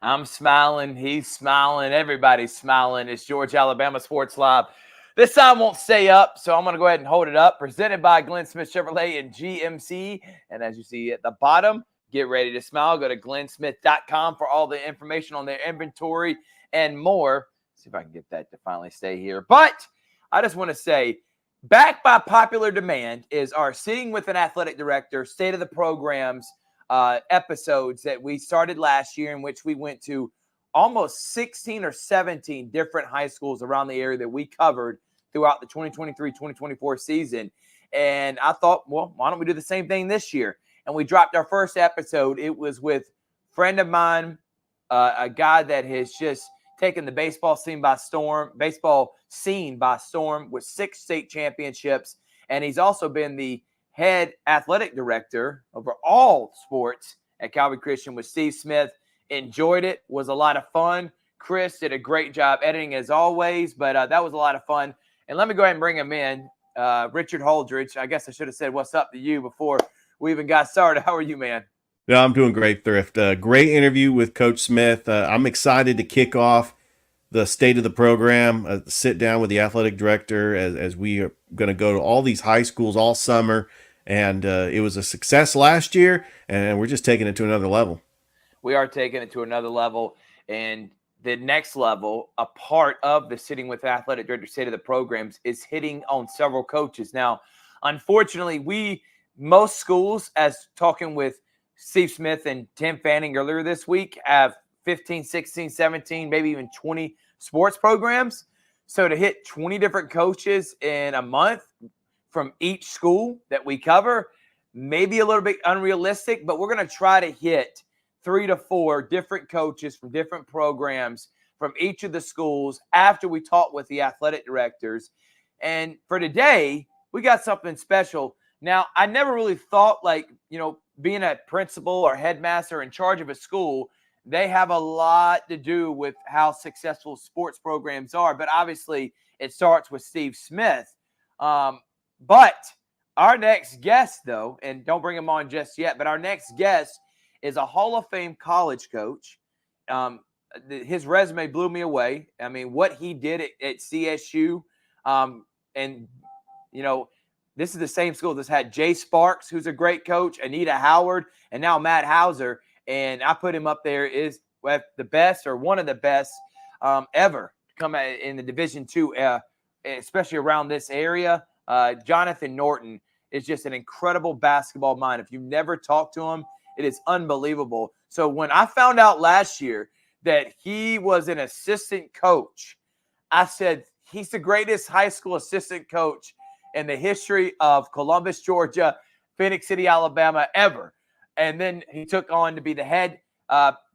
I'm smiling. He's smiling. Everybody's smiling. It's Georgia, Alabama Sports Live. This time won't stay up, so I'm going to go ahead and hold it up. Presented by Glenn Smith Chevrolet and GMC. And as you see at the bottom, get ready to smile. Go to glennsmith.com for all the information on their inventory and more. See if I can get that to finally stay here. But I just want to say, back by popular demand is our Sitting with an Athletic Director, State of the Programs episodes that we started last year, in which we went to almost 16 or 17 different high schools around the area that we covered throughout the 2023-2024 season. And I thought, well, why don't we do the same thing this year? And we dropped our first episode. It was with a friend of mine, a guy that has just taken the baseball scene by storm with 6 state championships. And he's also been the head athletic director over all sports at Calvary Christian with Steve Smith. Enjoyed it. Was a lot of fun. Chris did a great job editing as always, but that was a lot of fun. And let me go ahead and bring him in. Richard Holdridge. I guess I should have said what's up to you before we even got started. How are you, man? Yeah, I'm doing great, Thrift. Great interview with Coach Smith. I'm excited to kick off the state of the program, sit down with the athletic director as we are going to go to all these high schools all summer. And it was a success last year, and we're just taking it to another level. We are taking it to another level. And the next level, a part of the Sitting with Athletic Director State of the Programs, is hitting on several coaches. Now, unfortunately, most schools, as talking with Steve Smith and Tim Fanning earlier this week, have 15, 16, 17, maybe even 20 sports programs. So to hit 20 different coaches in a month from each school that we cover, maybe a little bit unrealistic, but we're going to try to hit 3 to 4 different coaches from different programs from each of the schools after we talk with the athletic directors. And for today, we got something special. Now, I never really thought, being a principal or headmaster in charge of a school, they have a lot to do with how successful sports programs are. But obviously, it starts with Steve Smith. But our next guest, though, and don't bring him on just yet, but our next guest is a Hall of Fame college coach. His resume blew me away. I mean, what he did at CSU. This is the same school that's had Jay Sparks, who's a great coach, Anita Howard, and now Matt Hauser. And I put him up there as the best or one of the best ever to come in the Division II, especially around this area. Johnathan Norton is just an incredible basketball mind. If you've never talked to him, it is unbelievable. So when I found out last year that he was an assistant coach, I said, he's the greatest high school assistant coach in the history of Columbus, Georgia, Phoenix City, Alabama, ever. And then he took on to be the head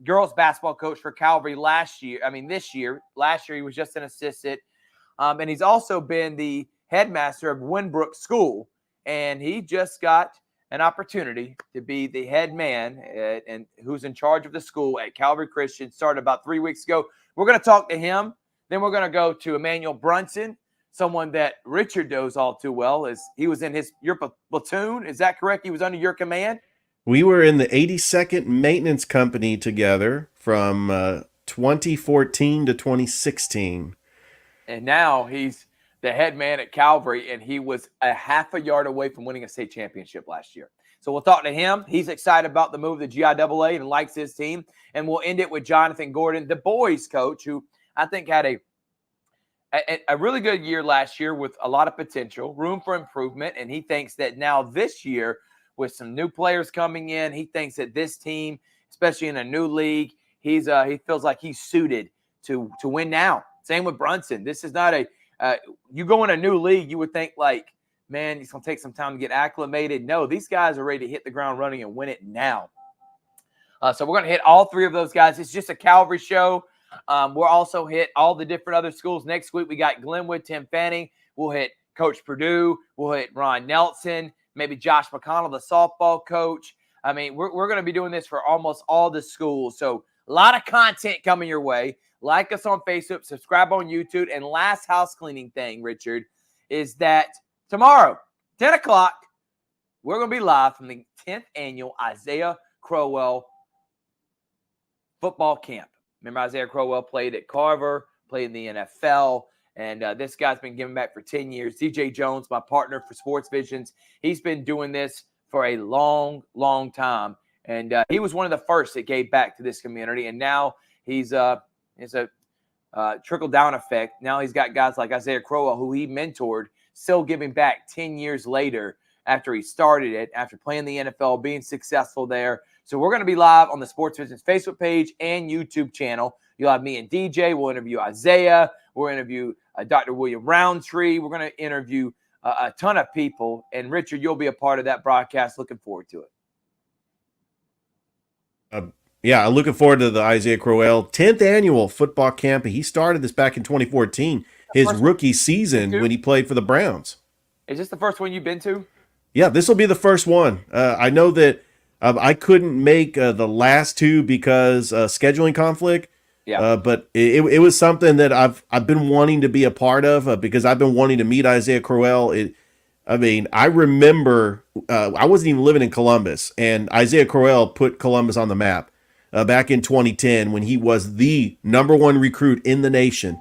girls basketball coach for Calvary this year. Last year, he was just an assistant. And he's also been the headmaster of Winbrook School. And he just got an opportunity to be the head man and who's in charge of the school at Calvary Christian. Started about 3 weeks ago. We're going to talk to him. Then we're going to go to Emmanuel Brunson, someone that Richard knows all too well. As he was in your platoon. Is that correct? He was under your command? We were in the 82nd Maintenance Company together from 2014 to 2016. And now he's the head man at Calvary, and he was a half a yard away from winning a state championship last year. So we'll talk to him. He's excited about the move to the GIAA and likes his team. And we'll end it with Johnathan Gordon, the boys coach, who I think had a really good year last year with a lot of potential, room for improvement. And he thinks that now this year, with some new players coming in, he thinks that this team, especially in a new league, he feels like he's suited to win now. Same with Brunson. This is not you go in a new league, you would think man, it's going to take some time to get acclimated. No, these guys are ready to hit the ground running and win it now. So we're going to hit all 3 of those guys. It's just a Calvary show. We'll also hit all the different other schools. Next week, we got Glenwood, Tim Fanning. We'll hit Coach Purdue. We'll hit Ron Nelson, maybe Josh McConnell, the softball coach. I mean, we're going to be doing this for almost all the schools. So a lot of content coming your way. Like us on Facebook, subscribe on YouTube. And last house cleaning thing, Richard, is that tomorrow, 10 o'clock, we're going to be live from the 10th annual Isaiah Crowell football camp. Remember, Isaiah Crowell played at Carver, played in the NFL, and this guy's been giving back for 10 years. DJ Jones, my partner for Sports Visions, he's been doing this for a long, long time. And he was one of the first that gave back to this community. And now it's a trickle-down effect. Now he's got guys like Isaiah Crowell, who he mentored, still giving back 10 years later after he started it, after playing the NFL, being successful there. So we're going to be live on the Sports Visions Facebook page and YouTube channel. You'll have me and DJ. We'll interview Isaiah. We'll interview Dr. William Roundtree. We're going to interview a ton of people. And, Richard, you'll be a part of that broadcast. Looking forward to it. Yeah, I'm looking forward to the Isaiah Crowell 10th annual football camp. He started this back in 2014, his rookie season when he played for the Browns. Is this the first one you've been to? Yeah, this will be the first one. I know that I couldn't make the last two because scheduling conflict. Yeah. But it was something that I've been wanting to be a part of because I've been wanting to meet Isaiah Crowell. I remember I wasn't even living in Columbus, and Isaiah Crowell put Columbus on the map back in 2010 when he was the number one recruit in the nation.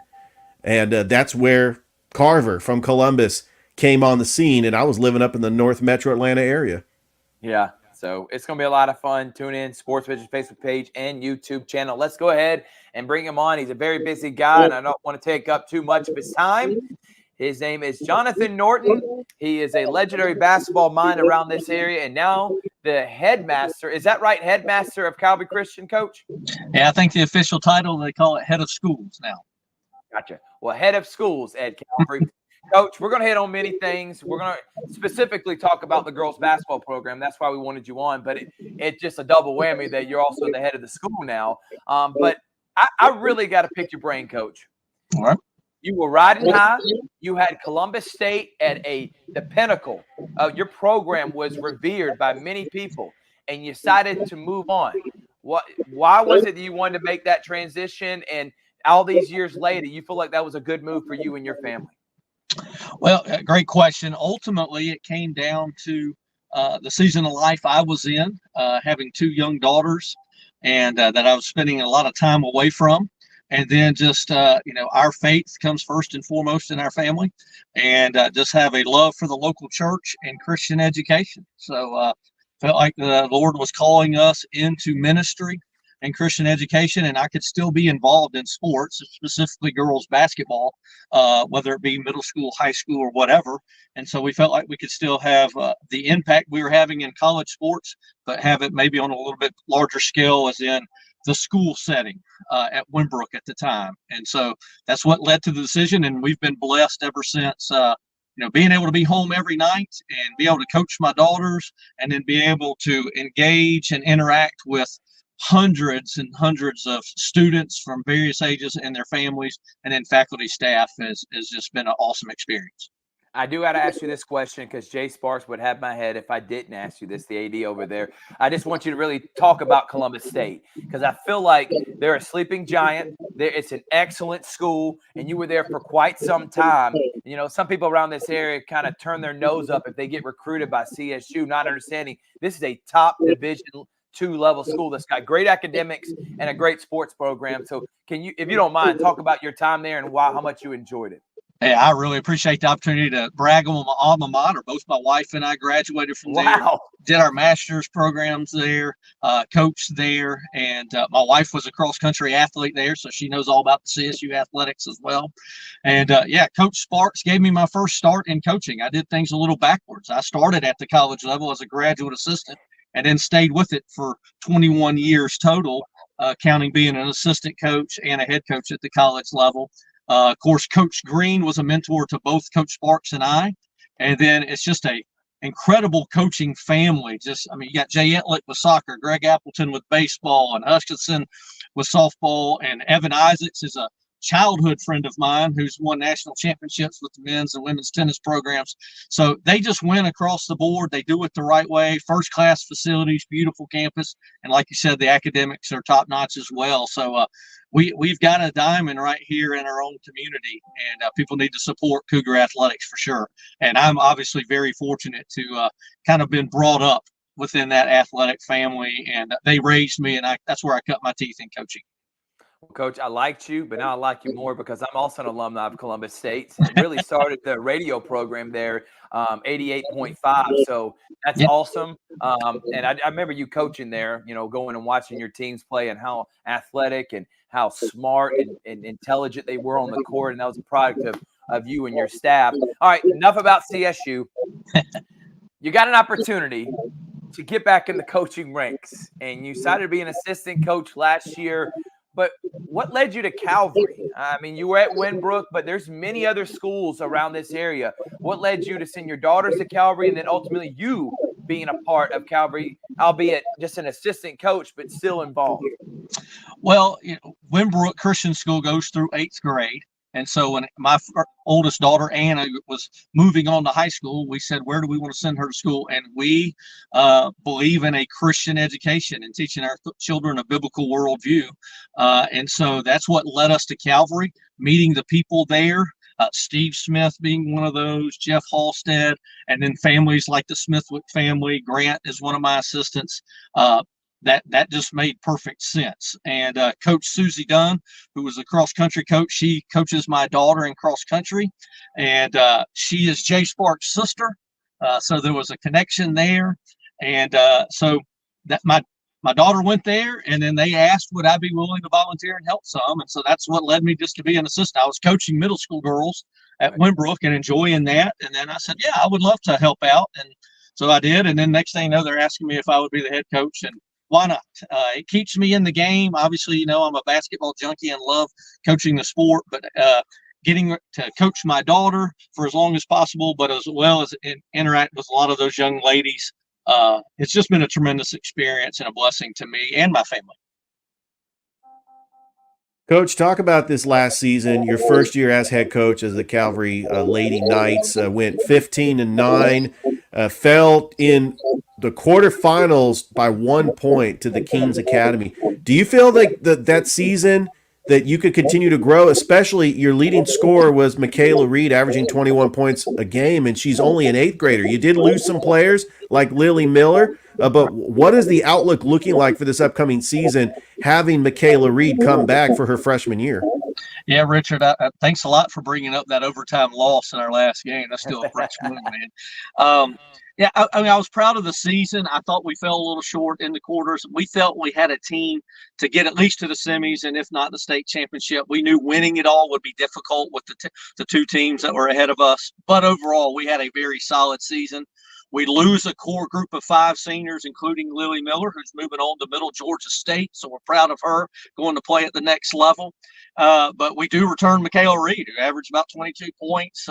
And that's where Carver from Columbus came on the scene, and I was living up in the North Metro Atlanta area. Yeah, so it's going to be a lot of fun. Tune in, Sports Vision Facebook page and YouTube channel. Let's go ahead and bring him on. He's a very busy guy, and I don't want to take up too much of his time. His name is Johnathan Norton. He is a legendary basketball mind around this area, and now the headmaster. Is that right? Headmaster of Calvary Christian, Coach? Yeah, I think the official title, they call it head of schools now. Gotcha. Well, head of schools at Calvary. Coach, we're going to hit on many things. We're going to specifically talk about the girls' basketball program. That's why we wanted you on, but it's just a double whammy that you're also the head of the school now. But I really got to pick your brain, Coach. All right. You were riding high. You had Columbus State at the pinnacle. Your program was revered by many people, and you decided to move on. Why was it that you wanted to make that transition? And all these years later, you feel like that was a good move for you and your family? Well, great question. Ultimately, it came down to the season of life I was in, having two young daughters, and that I was spending a lot of time away from. And then just, our faith comes first and foremost in our family, and just have a love for the local church and Christian education. So felt like the Lord was calling us into ministry and Christian education, and I could still be involved in sports, specifically girls basketball, whether it be middle school, high school, or whatever. And so we felt like we could still have the impact we were having in college sports, but have it maybe on a little bit larger scale as in the school setting at Winbrook at the time. And so that's what led to the decision. And we've been blessed ever since, being able to be home every night and be able to coach my daughters, and then be able to engage and interact with hundreds and hundreds of students from various ages and their families, and then faculty staff has just been an awesome experience. I do got to ask you this question because Jay Sparks would have my head if I didn't ask you this, the AD over there. I just want you to really talk about Columbus State because I feel like they're a sleeping giant. It's an excellent school, and you were there for quite some time. Some people around this area kind of turn their nose up if they get recruited by CSU, not understanding this is a top Division II level school that's got great academics and a great sports program. So can you, if you don't mind, talk about your time there and how much you enjoyed it? Hey, I really appreciate the opportunity to brag on my alma mater. Both my wife and I graduated from there, did our master's programs there, coached there, and my wife was a cross-country athlete there, so she knows all about the CSU athletics as well. And, Coach Sparks gave me my first start in coaching. I did things a little backwards. I started at the college level as a graduate assistant and then stayed with it for 21 years total, counting being an assistant coach and a head coach at the college level. Of course, Coach Green was a mentor to both Coach Sparks and I. And then it's just a incredible coaching family. You got Jay Etlick with soccer, Greg Appleton with baseball, and Hutchinson with softball, and Evan Isaacs is a childhood friend of mine who's won national championships with the men's and women's tennis programs. So they just went across the board. They do it the right way. First class facilities, beautiful campus. And like you said, the academics are top notch as well. So we've got a diamond right here in our own community, and people need to support Cougar athletics for sure. And I'm obviously very fortunate to kind of been brought up within that athletic family, and they raised me, and that's where I cut my teeth in coaching. Well, Coach, I liked you, but now I like you more because I'm also an alumni of Columbus State. Really started the radio program there, 88.5. So that's Yeah. awesome. And I remember you coaching there, going and watching your teams play and how athletic and how smart and intelligent they were on the court. And that was a product of you and your staff. All right, enough about CSU. You got an opportunity to get back in the coaching ranks, and you decided to be an assistant coach last year. But what led you to Calvary? I mean, you were at Winbrook, but there's many other schools around this area. What led you to send your daughters to Calvary and then ultimately you being a part of Calvary, albeit just an assistant coach, but still involved? Well, Winbrook Christian School goes through 8th grade. And so when my oldest daughter, Anna, was moving on to high school, we said, where do we want to send her to school? And we believe in a Christian education and teaching our children a biblical worldview. And so that's what led us to Calvary, meeting the people there, Steve Smith being one of those, Jeff Halstead, and then families like the Smithwick family. Grant is one of my assistants. That just made perfect sense. And Coach Susie Dunn, who was a cross country coach, she coaches my daughter in cross country, and she is Jay Sparks' sister. So there was a connection there. And so that my daughter went there, and then they asked, would I be willing to volunteer and help some? And so that's what led me just to be an assistant. I was coaching middle school girls at Winbrook and enjoying that. And then I said, yeah, I would love to help out. And so I did. And then next thing you know, they're asking me if I would be the head coach. And why not? It keeps me in the game. Obviously, I'm a basketball junkie and love coaching the sport, but getting to coach my daughter for as long as possible, but as well as interact with a lot of those young ladies, it's just been a tremendous experience and a blessing to me and my family. Coach, talk about this last season, your first year as head coach as the Calvary Lady Knights, went 15-9, fell in the quarterfinals by 1 point to the Kings Academy. Do you feel like that season that you could continue to grow, especially your leading scorer was Michaela Reed, averaging 21 points a game, and she's only an 8th grader. You did lose some players like Lily Miller, but what is the outlook looking like for this upcoming season, having Michaela Reed come back for her freshman year? Yeah, Richard, thanks a lot for bringing up that overtime loss in our last game. That's still a fresh mood, man. Yeah, I mean, I was proud of the season. I thought we fell a little short in the quarters. We felt we had a team to get at least to the semis, and if not the state championship. We knew winning it all would be difficult with the two teams that were ahead of us. But overall, we had a very solid season. We lose a core group of 5 seniors, including Lily Miller, who's moving on to Middle Georgia State. So we're proud of her going to play at the next level. But we do return Michaela Reed, who averaged about 22 points,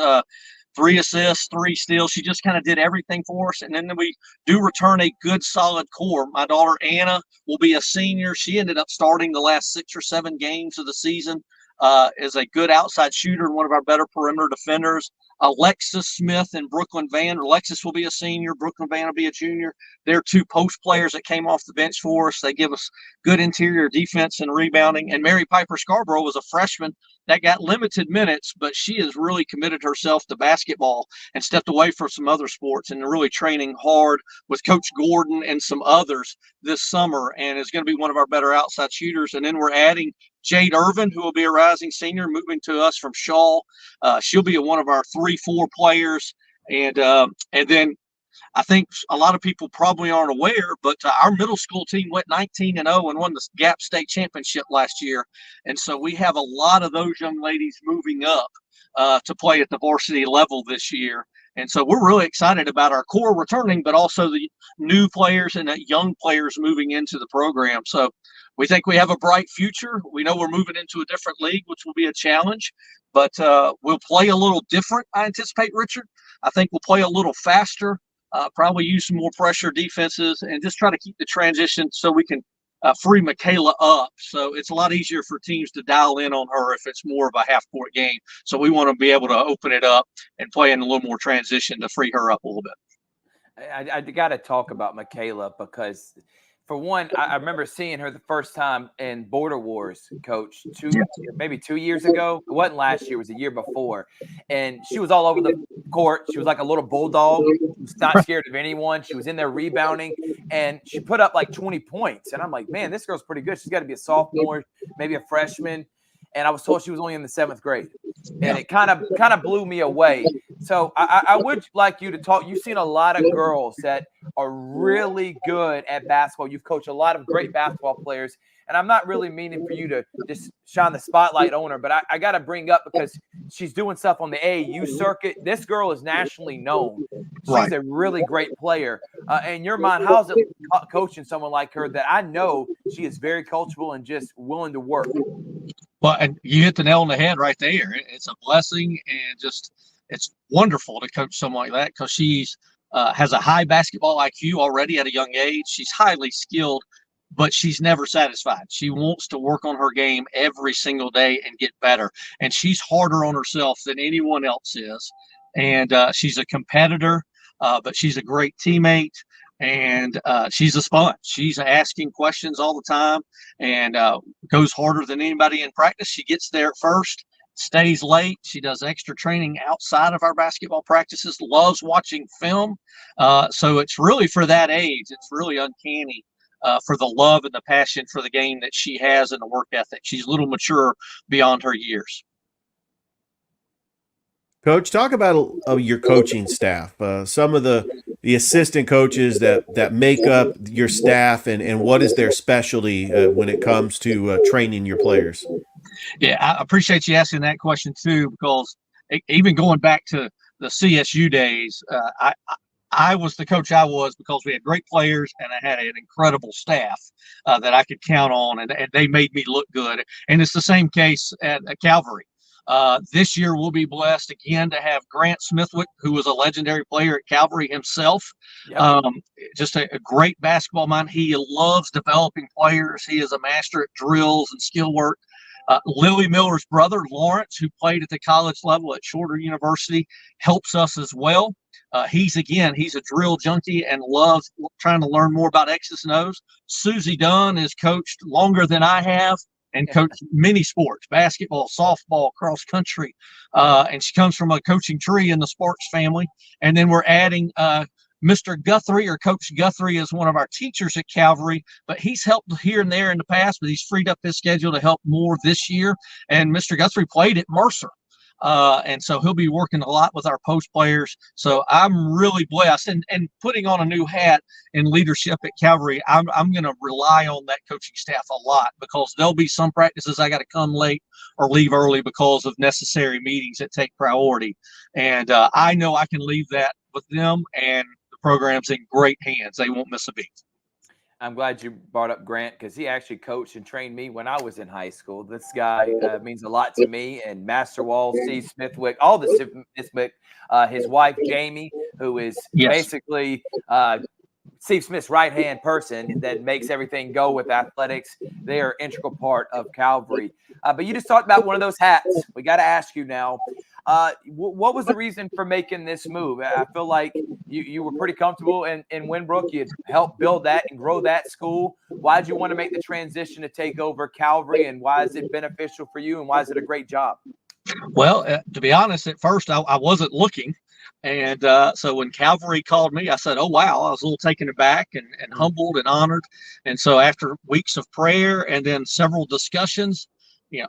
3 assists, 3 steals. She just kind of did everything for us. And then we do return a good, solid core. My daughter, Anna, will be a senior. She ended up starting the last 6 or 7 games of the season as a good outside shooter and one of our better perimeter defenders. Alexis Smith and Brooklyn Van. Alexis will be a senior. Brooklyn Van will be a junior. They're 2 post players that came off the bench for us. They give us good interior defense and rebounding. And Mary Piper Scarborough was a freshman that got limited minutes, but she has really committed herself to basketball and stepped away from some other sports and really training hard with Coach Gordon and some others this summer, and is going to be one of our better outside shooters. And then we're adding Jade Irvin, who will be a rising senior, moving to us from Shaw. She'll be one of our 3-4 players. And then I think a lot of people probably aren't aware, but our middle school team went 19-0 and won the Gap State Championship last year. And so we have a lot of those young ladies moving up to play at the varsity level this year. And so we're really excited about our core returning, but also the new players and young players moving into the program. So we think we have a bright future. We know we're moving into a different league, which will be a challenge, but we'll play a little different, I anticipate, Richard. I think we'll play a little faster, probably use some more pressure defenses, and just try to keep the transition so we can free Michaela up. So it's a lot easier for teams to dial in on her if it's more of a half-court game. So we want to be able to open it up and play in a little more transition to free her up a little bit. I got to talk about Michaela because For one, I remember seeing her the first time in Border Wars, Coach, maybe 2 years ago. It wasn't last year; it was the year before. And she was all over the court. She was like a little bulldog. She was not scared of anyone. She was in there rebounding, and she put up like 20 points. And I'm like, man, this girl's pretty good. She's got to be a sophomore, maybe a freshman. And I was told she was only in the 7th grade, and it kind of blew me away. So I would like you to talk. You've seen a lot of girls that are really good at basketball. You've coached a lot of great basketball players, and I'm not really meaning for you to just shine the spotlight on her, but I got to bring up because she's doing stuff on the AAU circuit. This girl is nationally known. She's a really great player. In your mind, how's it coaching someone like her that I know she is very coachable and just willing to work? Well, and you hit the nail on the head right there. It's a blessing, and just it's wonderful to coach someone like that because she's has a high basketball IQ already at a young age. She's highly skilled, but she's never satisfied. She wants to work on her game every single day and get better. And she's harder on herself than anyone else is. And she's a competitor, but she's a great teammate. And she's a sponge. She's asking questions all the time and goes harder than anybody in practice. She gets there first, stays late. She does extra training outside of our basketball practices, loves watching film. So it's really for that age, it's really uncanny for the love and the passion for the game that she has and the work ethic. She's a little mature beyond her years. Coach, talk about your coaching staff, some of the assistant coaches that make up your staff, and what is their specialty when it comes to training your players? Yeah, I appreciate you asking that question too, because even going back to the CSU days, I was the coach I was because we had great players and I had an incredible staff that I could count on, and they made me look good. And it's the same case at Calvary. This year we'll be blessed again to have Grant Smithwick, who was a legendary player at Calvary himself. Yep. Just a great basketball mind. He loves developing players. He is a master at drills and skill work. Lily Miller's brother, Lawrence, who played at the college level at Shorter University, helps us as well. He's a drill junkie and loves trying to learn more about X's and O's. Susie Dunn is coached longer than I have and coached many sports, basketball, softball, cross country. And she comes from a coaching tree in the Sparks family. And then we're adding Mr. Guthrie, or Coach Guthrie, is one of our teachers at Calvary, but he's helped here and there in the past, but he's freed up his schedule to help more this year. And Mr. Guthrie played at Mercer. And so he'll be working a lot with our post players. So I'm really blessed, and putting on a new hat in leadership at Calvary, I'm going to rely on that coaching staff a lot, because there'll be some practices I got to come late or leave early because of necessary meetings that take priority. And I know I can leave that with them, and the program's in great hands. They won't miss a beat. I'm glad you brought up Grant, because he actually coached and trained me when I was in high school. This guy means a lot to me. And Master Wall, Steve Smithwick, all the Smithwick, his wife, Jamie, who is basically Steve Smith's right-hand person that makes everything go with athletics. They are an integral part of Calvary. But you just talked about one of those hats. We got to ask you now, what was the reason for making this move? I feel like you were pretty comfortable in Winbrook. You helped build that and grow that school. Why did you want to make the transition to take over Calvary, and why is it beneficial for you, and why is it a great job? Well, to be honest, at first I wasn't looking. And so when Calvary called me, I said, oh, wow, I was a little taken aback and humbled and honored. And so after weeks of prayer and then several discussions,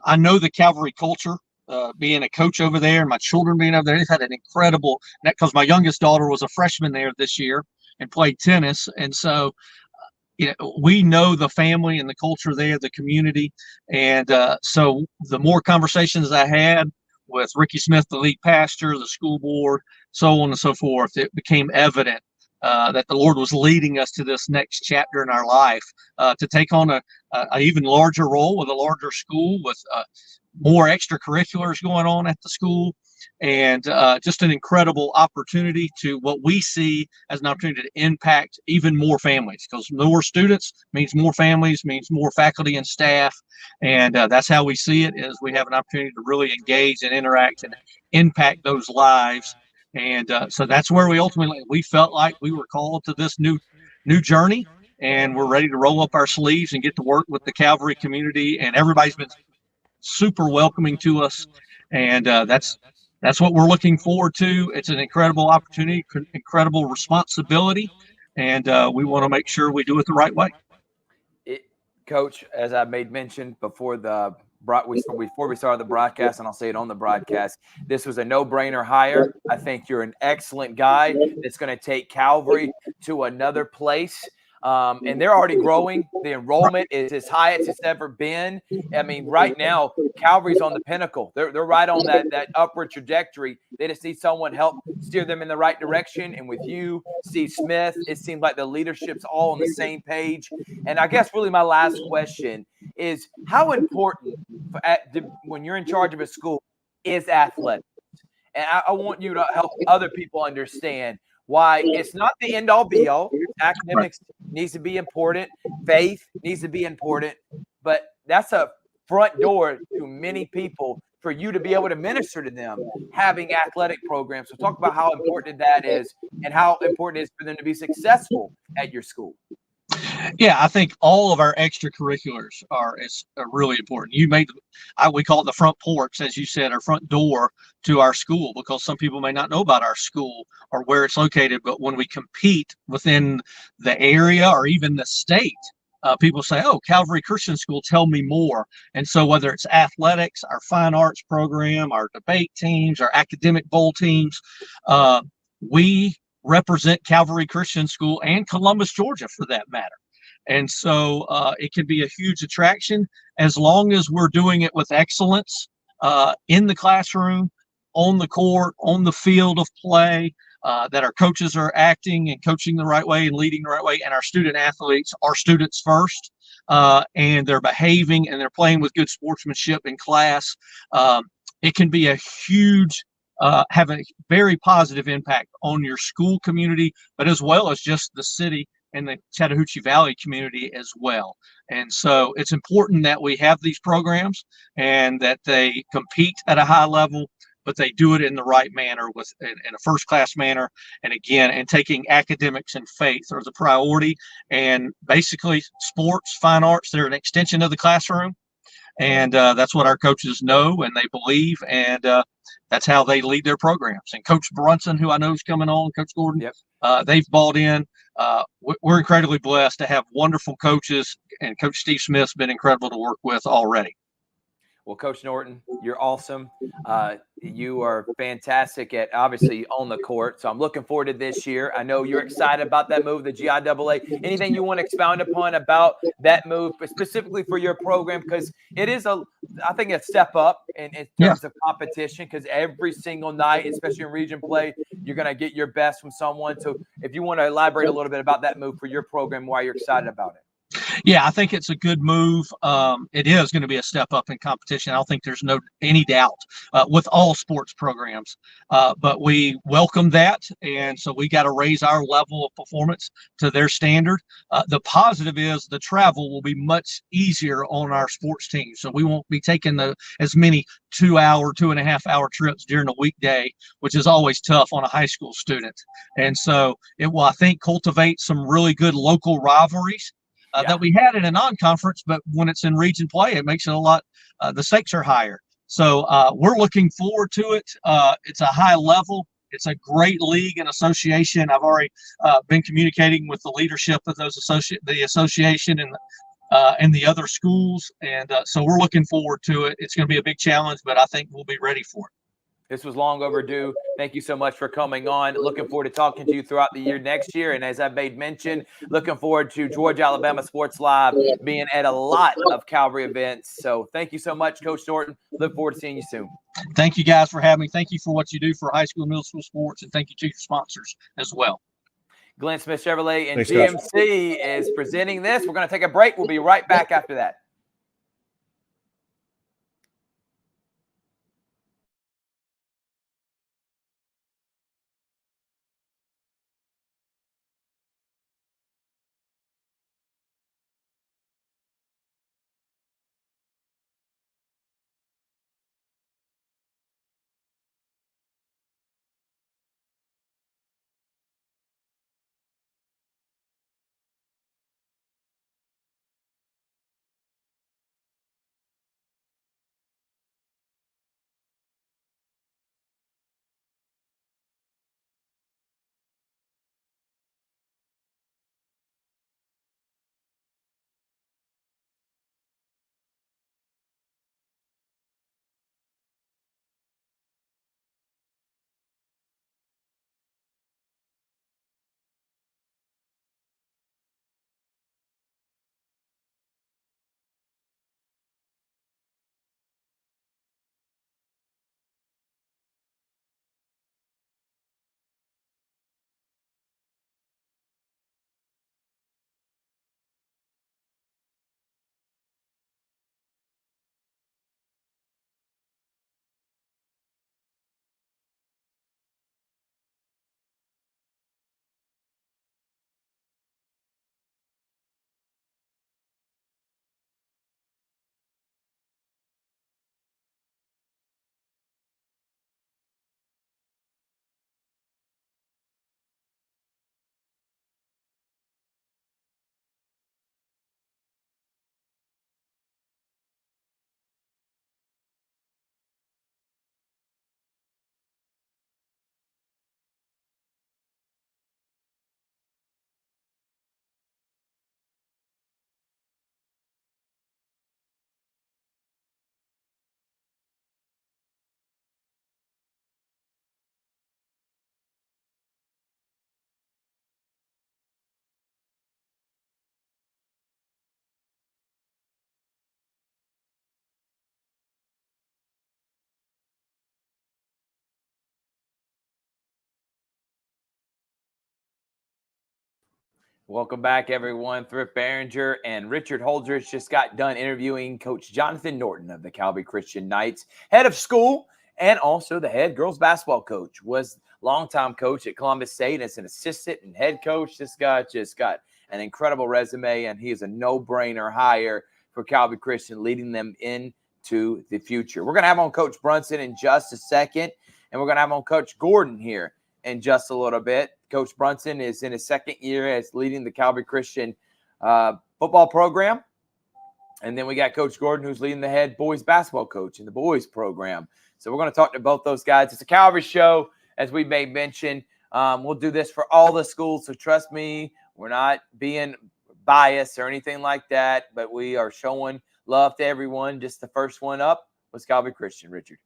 I know the Calvary culture. Being a coach over there, and my children being over there, they've had an incredible, because my youngest daughter was a freshman there this year and played tennis. And so, we know the family and the culture there, the community. And so the more conversations I had with Ricky Smith, the lead pastor, the school board, so on and so forth, it became evident that the Lord was leading us to this next chapter in our life, to take on a even larger role with a larger school, with more extracurriculars going on at the school, and just an incredible opportunity to what we see as an opportunity to impact even more families, because more students means more families, means more faculty and staff. And that's how we see it, is we have an opportunity to really engage and interact and impact those lives. And so that's where we felt like we were called to this new journey. and we're ready to roll up our sleeves and get to work with the Calvary community. And everybody's been super welcoming to us, and that's what we're looking forward to. It's an incredible opportunity, incredible responsibility, and we want to make sure we do it the right way. Coach, as I made mention before we started the broadcast, and I'll say it on the broadcast, this was a no-brainer hire. I think you're an excellent guy that's going to take Calvary to another place. And they're already growing. The enrollment is as high as it's ever been. I mean, right now, Calvary's on the pinnacle. They're right on that upward trajectory. They just need someone help steer them in the right direction. And with you, Steve Smith, it seems like the leadership's all on the same page. And I guess really my last question is, how important when you're in charge of a school is athletics? And I want you to help other people understand why it's not the end-all be-all. Academics needs to be important. Faith needs to be important. But that's a front door to many people for you to be able to minister to them, having athletic programs. So talk about how important that is and how important it is for them to be successful at your school. Yeah, I think all of our extracurriculars are really important. We call it the front porch, as you said, our front door to our school, because some people may not know about our school or where it's located. But when we compete within the area or even the state, people say, "Oh, Calvary Christian School, tell me more." And so whether it's athletics, our fine arts program, our debate teams, our academic bowl teams, we represent Calvary Christian School and Columbus, Georgia, for that matter. And so it can be a huge attraction as long as we're doing it with excellence in the classroom, on the court, on the field of play, that our coaches are acting and coaching the right way and leading the right way, and our student athletes are students first, and they're behaving and they're playing with good sportsmanship in class. It can be a huge have a very positive impact on your school community, but as well as just the city and the Chattahoochee Valley community as well. And so it's important that we have these programs and that they compete at a high level, but they do it in the right manner, in a first-class manner. And again, and taking academics and faith are the priority. And basically, sports, fine arts, they're an extension of the classroom. And that's what our coaches know and they believe, and that's how they lead their programs. And Coach Brunson, who I know is coming on, Coach Gordon, yep. They've bought in. We're incredibly blessed to have wonderful coaches, and Coach Steve Smith's been incredible to work with already. Well, Coach Norton, you're awesome. You are fantastic at obviously on the court. So I'm looking forward to this year. I know you're excited about that move, the GIAA. Anything you want to expound upon about that move, specifically for your program? Because it is I think a step up in terms of competition, because every single night, especially in region play, you're going to get your best from someone. So if you want to elaborate a little bit about that move for your program, why you're excited about it. Yeah, I think it's a good move. It is going to be a step up in competition. I don't think there's any doubt with all sports programs, but we welcome that. And so we got to raise our level of performance to their standard. The positive is the travel will be much easier on our sports team. So we won't be taking as many 2.5-hour trips during a weekday, which is always tough on a high school student. And so it will, I think, cultivate some really good local rivalries. That we had in a non-conference, but when it's in region play, it makes it a lot, the stakes are higher. So we're looking forward to it. It's a high level. It's a great league and association. I've already been communicating with the leadership of the association and the other schools. And so we're looking forward to it. It's going to be a big challenge, but I think we'll be ready for it. This was long overdue. Thank you so much for coming on. Looking forward to talking to you throughout the year next year. And as I made mention, looking forward to Georgia Alabama Sports Live being at a lot of Calvary events. So thank you so much, Coach Norton. Look forward to seeing you soon. Thank you guys for having me. Thank you for what you do for high school and middle school sports. And thank you to your sponsors as well. Glenn Smith Chevrolet and GMC is presenting this. We're going to take a break. We'll be right back after that. Welcome back, everyone. Thrift Barringer and Richard Holdridge just got done interviewing Coach Johnathan Norton of the Calvary Christian Knights, head of school, and also the head girls basketball coach. Was longtime coach at Columbus State and is an assistant and head coach. This guy just got an incredible resume, and he is a no-brainer hire for Calvary Christian, leading them into the future. We're going to have on Coach Brunson in just a second, and we're going to have on Coach Gordon here in just a little bit. Coach Brunson is in his second year as leading the Calvary Christian football program. And then we got Coach Gordon, who's leading the head boys basketball coach in the boys program. So we're going to talk to both those guys. It's a Calvary show, as we may mention. We'll do this for all the schools. So trust me, we're not being biased or anything like that, but we are showing love to everyone. Just the first one up was Calvary Christian, Richard.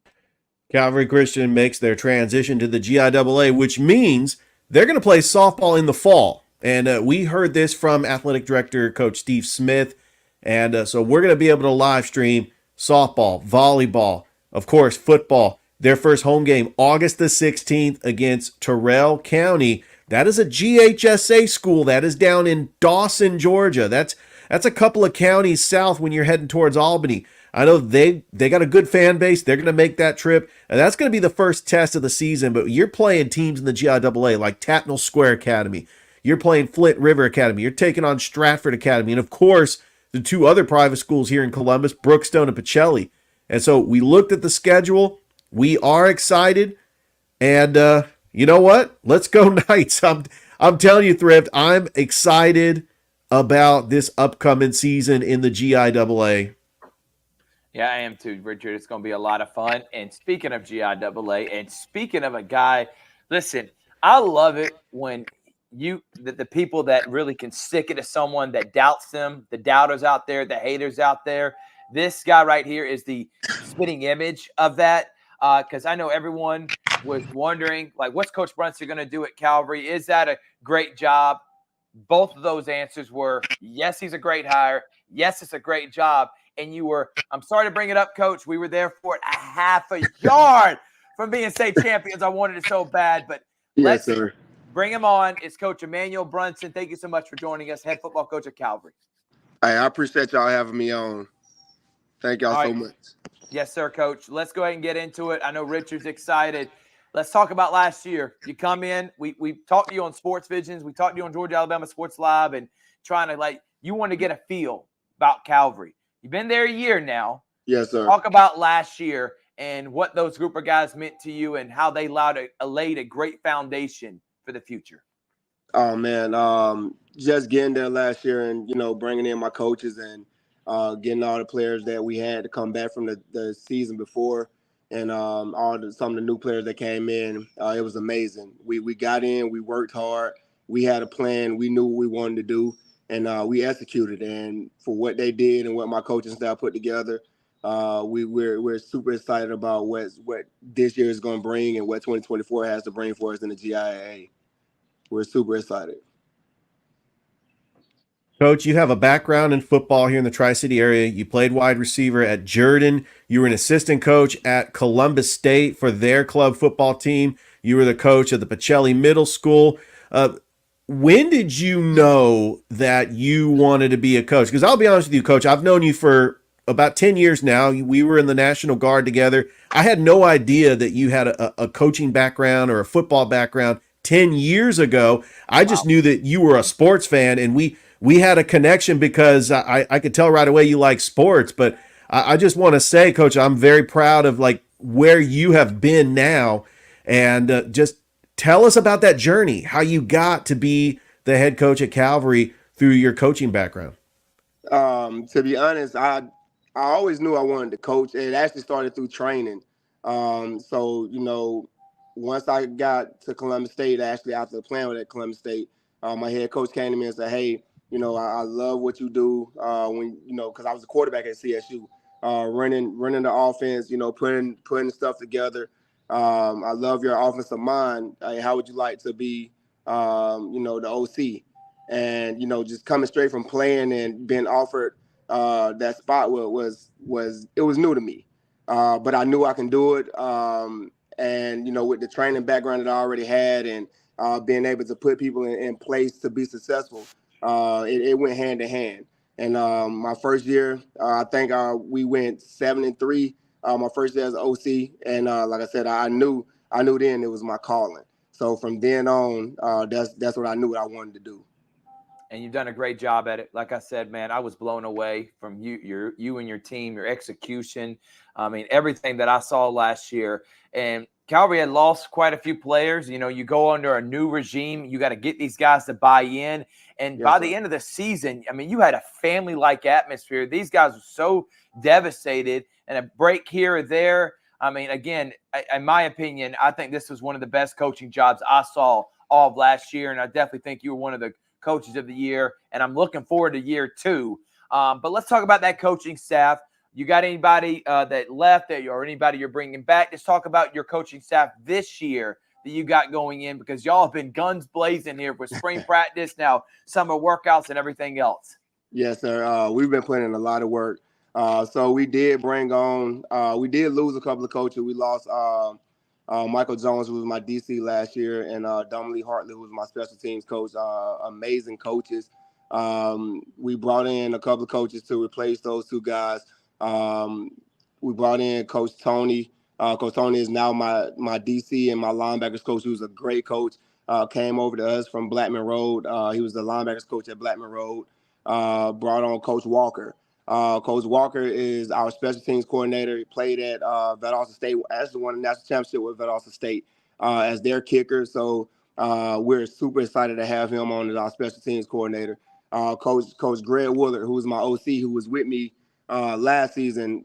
Calvary Christian makes their transition to the GIAA, which means they're going to play softball in the fall. And we heard this from athletic director, Coach Steve Smith. And so we're going to be able to live stream softball, volleyball, of course, football. Their first home game, August the 16th against Terrell County. That is a GHSA school. That is down in Dawson, Georgia. That's a couple of counties south when you're heading towards Albany. I know they got a good fan base. They're going to make that trip. And that's going to be the first test of the season. But you're playing teams in the GIAA like Tatnall Square Academy. You're playing Flint River Academy. You're taking on Stratford Academy. And, of course, the two other private schools here in Columbus, Brookstone and Pacelli. And so we looked at the schedule. We are excited. And you know what? Let's go Knights. I'm telling you, Thrift, I'm excited about this upcoming season in the GIAA. Yeah, I am too, Richard. It's going to be a lot of fun. And speaking of GIAA, and speaking of a guy, listen, I love it when the people that really can stick it to someone that doubts them, the doubters out there, the haters out there. This guy right here is the spitting image of that, because I know everyone was wondering, like, what's Coach Brunson going to do at Calvary? Is that a great job? Both of those answers were, yes, he's a great hire. Yes, it's a great job. And you were, I'm sorry to bring it up, Coach. We were there for it a half a yard from being state champions. I wanted it so bad, but yes, sir. Bring him on. It's Coach Emmanuel Brunson. Thank you so much for joining us, head football coach at Calvary. Hey, I appreciate y'all having me on. Thank y'all so much. Yes, sir, Coach. Let's go ahead and get into it. I know Richard's excited. Let's talk about last year. You come in. We talked to you on Sports Visions. We talked to you on Georgia Alabama Sports Live, and trying to, you want to get a feel about Calvary. You've been there a year now. Yes, sir. Talk about last year and what those group of guys meant to you and how they laid a great foundation for the future. Oh, man. Just getting there last year and, bringing in my coaches and getting all the players that we had to come back from the season before and some of the new players that came in. It was amazing. We got in. We worked hard. We had a plan. We knew what we wanted to do. And we executed, and for what they did and what my coaching staff put together, we're super excited about what this year is going to bring and what 2024 has to bring for us in the GIAA. We're super excited. Coach, you have a background in football here in the Tri-City area. You played wide receiver at Jordan. You were an assistant coach at Columbus State for their club football team. You were the coach of the Pacelli Middle School. When did you know that you wanted to be a coach? Because I'll be honest with you, Coach, I've known you for about 10 years now. We were in the National Guard together. I had no idea that you had a coaching background or a football background 10 years ago. I just knew that you were a sports fan, and we had a connection because I could tell right away you like sports. But I just want to say, Coach, I'm very proud of where you have been now, and just tell us about that journey, how you got to be the head coach at Calvary through your coaching background. To be honest, I always knew I wanted to coach. It actually started through training. So, once I got to Columbus State, actually after playing at Columbus State, my head coach came to me and said, hey, I love what you do because I was a quarterback at CSU, running the offense, putting stuff together. I love your offensive mind. How would you like to be, the OC? And, just coming straight from playing and being offered that spot was new to me. But I knew I can do it. And, with the training background that I already had and being able to put people in place to be successful, it went hand in hand. And my first year, I think we went 7-3. My first year as OC, and like I said, I knew then it was my calling. So from then on, that's what I knew what I wanted to do. And you've done a great job at it. Like I said, man, I was blown away from you and your team, your execution. I mean, everything that I saw last year. And Calvary had lost quite a few players. You know, you go under a new regime. You got to get these guys to buy in. And by the end of the season, I mean, you had a family-like atmosphere. These guys were so devastated, and a break here or there. I mean, again, in my opinion, I think this was one of the best coaching jobs I saw all of last year. And I definitely think you were one of the coaches of the year, and I'm looking forward to year 2. But let's talk about that coaching staff. You got anybody that left or anybody you're bringing back? Just talk about your coaching staff this year that you got going in, because y'all have been guns blazing here with spring practice, now summer workouts and everything else. Yes, sir. We've been putting in a lot of work. So we did bring on we did lose a couple of coaches. We lost Michael Jones, who was my DC last year, and Dominique Hartley, who was my special teams coach. Amazing coaches. We brought in a couple of coaches to replace those two guys. We brought in Coach Tony. Coach Tony is now my DC and my linebackers coach, who's a great coach. Came over to us from Blackman Road. He was the linebackers coach at Blackman Road. Brought on Coach Walker. Coach Walker is our special teams coordinator. He played at Valdosta State, actually won the national championship with Valdosta State as their kicker. So we're super excited to have him on as our special teams coordinator. Coach Greg Woolard, who was my OC, who was with me last season.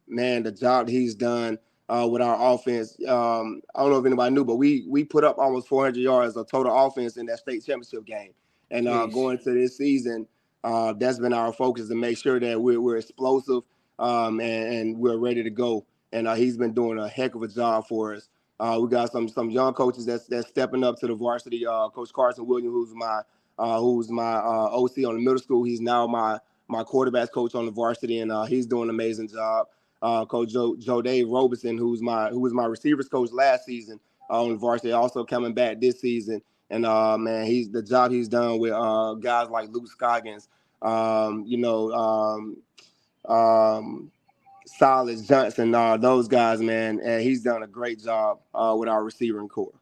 Man, the job he's done with our offense. I don't know if anybody knew, but we put up almost 400 yards of total offense in that state championship game. And going into this season, that's been our focus, to make sure that we're explosive and we're ready to go. And he's been doing a heck of a job for us. We got some young coaches that's stepping up to the varsity. Coach Carson Williams, who's my OC on the middle school. He's now my quarterbacks coach on the varsity, and he's doing an amazing job. Coach Joe Dave Robeson, who was my receivers coach last season on the varsity, also coming back this season. And man, the job he's done with guys like Luke Scoggins, Silas Johnson, those guys, man, and he's done a great job with our receiving core.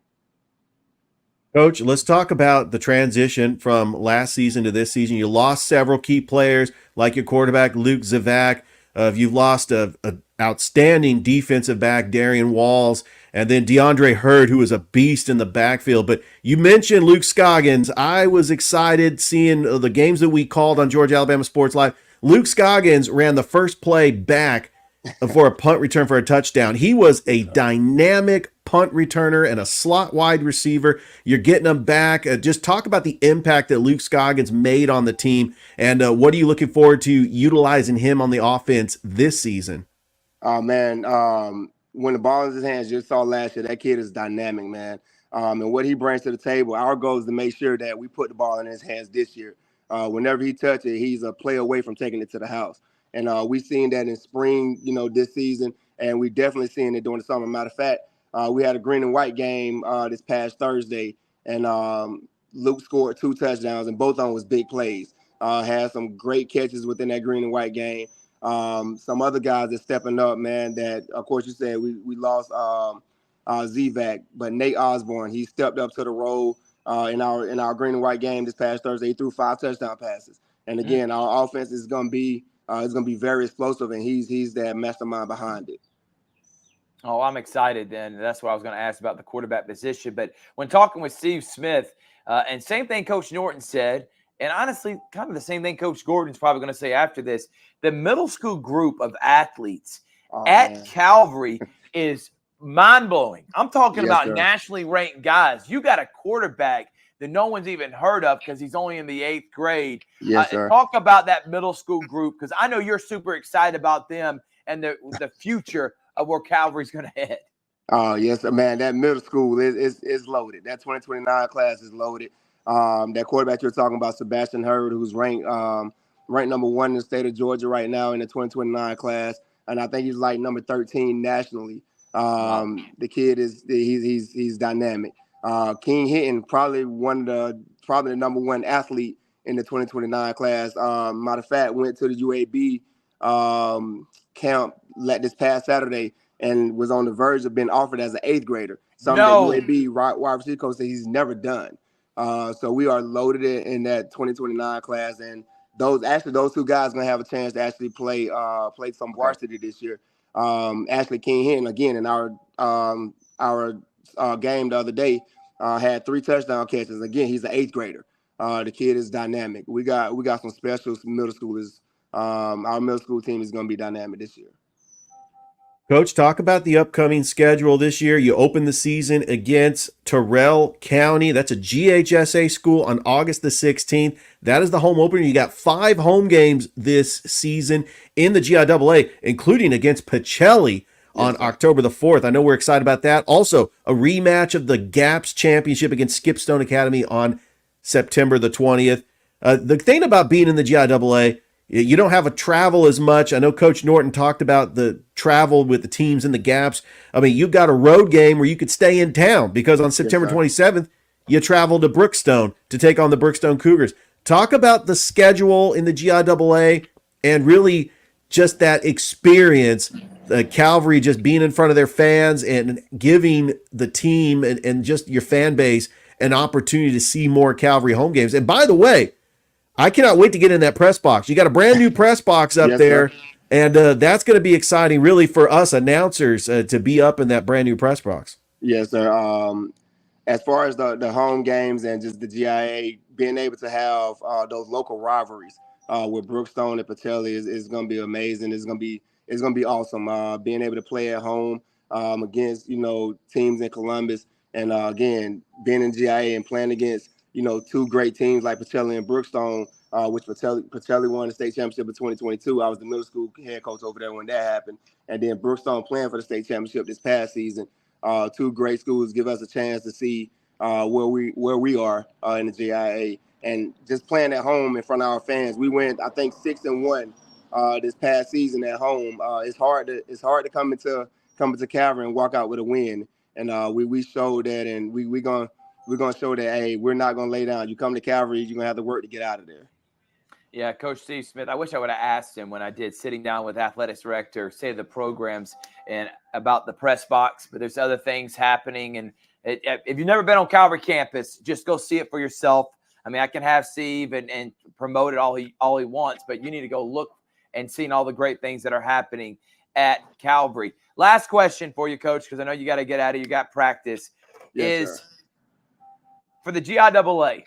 Coach, let's talk about the transition from last season to this season. You lost several key players, like your quarterback, Luke Zavak. You've lost an outstanding defensive back, Darian Walls, and then DeAndre Hurd, who was a beast in the backfield. But you mentioned Luke Scoggins. I was excited seeing the games that we called on Georgia Alabama Sports Live. Luke Scoggins ran the first play back for a punt return for a touchdown. He was a dynamic punt returner and a slot wide receiver. You're getting him back. Just talk about the impact that Luke Scoggins made on the team, and what are you looking forward to utilizing him on the offense this season? Oh, man, when the ball is in his hands, you saw last year, that kid is dynamic, man. And what he brings to the table, our goal is to make sure that we put the ball in his hands this year. Whenever he touches it, he's a play away from taking it to the house. And we've seen that in spring, this season, and we definitely seen it during the summer. Matter of fact, we had a green and white game this past Thursday, and Luke scored 2 touchdowns, and both of them was big plays. Had some great catches within that green and white game. Some other guys are stepping up, man, that, of course, you said we lost Zvac, but Nate Osborne, he stepped up to the role in our green and white game this past Thursday. He threw 5 touchdown passes. And again, our offense is going to be very explosive, and he's that mastermind behind it. Oh, I'm excited, and that's what I was going to ask about the quarterback position. But when talking with Steve Smith, and same thing Coach Norton said, and honestly, kind of the same thing Coach Gordon's probably going to say after this, the middle school group of athletes at Calvary is mind-blowing. I'm talking about nationally ranked guys. You got a quarterback that no one's even heard of because he's only in the 8th grade. Yes, sir. Talk about that middle school group, because I know you're super excited about them and the future of where Calvary's going to head. Oh, yes, man. That middle school is loaded. That 2029 class is loaded. That quarterback you're talking about, Sebastian Hurd, who's ranked number 1 in the state of Georgia right now in the 2029 class, and I think he's like number 13 nationally. The kid he's dynamic. King Hinton, probably the number 1 athlete in the 2029 class. Matter of fact, went to the UAB camp this past Saturday and was on the verge of being offered as an 8th grader. Something that UAB wide receiver coach said he's never done. So we are loaded in that 2029 class, and those 2 guys are gonna have a chance to actually play some varsity this year. Ashley King Hinton, again, in our game the other day, had 3 touchdown catches. Again, he's an 8th grader. The kid is dynamic. We got some special middle schoolers. Our middle school team is going to be dynamic this year. Coach, talk about the upcoming schedule this year. You open the season against Terrell County. That's a GHSA school on August the 16th. That is the home opener. You got 5 home games this season in the GIAA, including against Pacelli on October the 4th. I know we're excited about that. Also, a rematch of the GAPS Championship against Skipstone Academy on September the 20th. The thing about being in the GIAA, you don't have to travel as much. I know Coach Norton talked about the travel with the teams in the gaps. I mean, you've got a road game where you could stay in town because on September 27th, you travel to Brookstone to take on the Brookstone Cougars. Talk about the schedule in the GIAA and really just that experience, Calvary just being in front of their fans and giving the team and just your fan base an opportunity to see more Calvary home games. And by the way, I cannot wait to get in that press box. You got a brand new press box up there, and that's going to be exciting, really, for us announcers to be up in that brand new press box. Yes, sir. As far as the home games and just the GIA, being able to have those local rivalries with Brookstone and Pacelli is going to be amazing. It's going to be awesome. Being able to play at home against teams in Columbus, and again being in GIA and playing against 2 great teams like Pacelli and Brookstone, which Pacelli won the state championship in 2022. I was the middle school head coach over there when that happened. And then Brookstone playing for the state championship this past season. 2 great schools give us a chance to see where we are in the GIA. And just playing at home in front of our fans. We went, I think, 6-1 this past season at home. It's hard to come into Calvary and walk out with a win. And we showed that, and we're gonna show that, hey, we're not gonna lay down. You come to Calvary, you're gonna have to work to get out of there. Yeah, Coach Steve Smith, I wish I would have asked him when I did sitting down with athletics director, say the programs and about the press box, but there's other things happening. And if you've never been on Calvary campus, just go see it for yourself. I mean, I can have Steve and promote it all he wants, but you need to go look and see all the great things that are happening at Calvary. Last question for you, Coach, because I know you got to get out of, you got practice, is for the GIAA.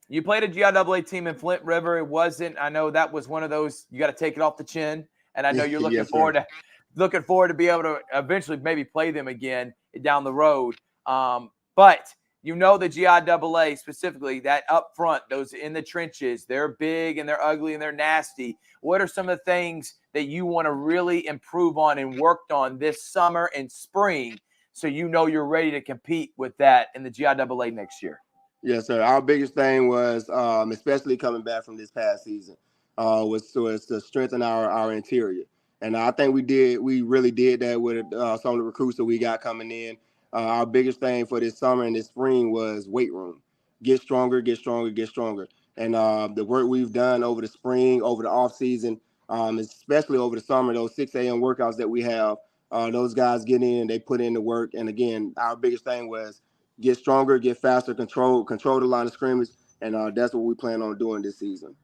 You played a GIAA team in Flint River. It wasn't, I know that was one of those, you got to take it off the chin. And I know you're looking forward to be able to eventually maybe play them again down the road. But the GIAA specifically, that up front, those in the trenches, they're big and they're ugly and they're nasty. What are some of the things that you want to really improve on and worked on this summer and spring so you're ready to compete with that in the GIAA next year? Yes, sir. Our biggest thing was, especially coming back from this past season, was to strengthen our interior. And I think we really did that with some of the recruits that we got coming in. Our biggest thing for this summer and this spring was weight room. Get stronger, get stronger, get stronger. And the work we've done over the spring, over the off season, especially over the summer, those 6 a.m. workouts that we have, those guys get in, they put in the work. And again, our biggest thing was get stronger, get faster, control the line of scrimmage, and that's what we plan on doing this season.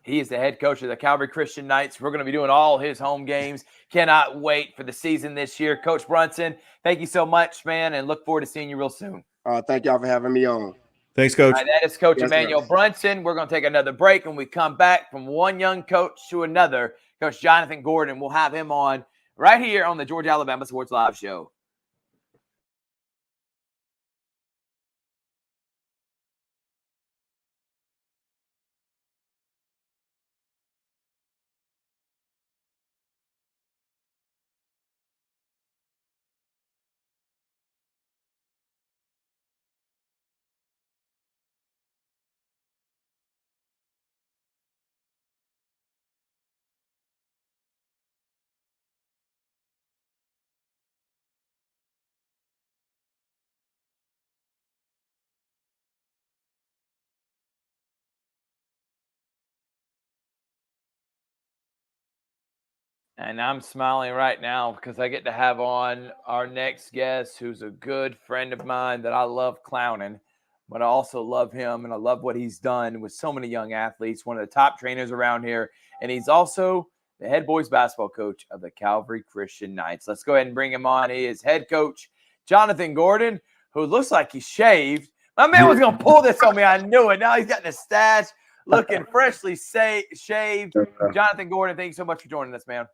He is the head coach of the Calvary Christian Knights. We're going to be doing all his home games. Cannot wait for the season this year. Coach Brunson, thank you so much, man, and look forward to seeing you real soon. Thank y'all for having me on. Thanks, Coach. That is Coach Emmanuel Brunson. We're going to take another break. When we come back from one young coach to another, Coach Johnathan Gordon, we'll have him on right here on the Georgia Alabama Sports Live Show. And I'm smiling right now because I get to have on our next guest, who's a good friend of mine that I love clowning, but I also love him and I love what he's done with so many young athletes, one of the top trainers around here. And he's also the head boys basketball coach of the Calvary Christian Knights. Let's go ahead and bring him on. He is head coach Johnathan Gordon, who looks like he shaved. My man was going to pull this on me. I knew it. Now he's got the stash, looking freshly shaved. Johnathan Gordon, thank you so much for joining us, man.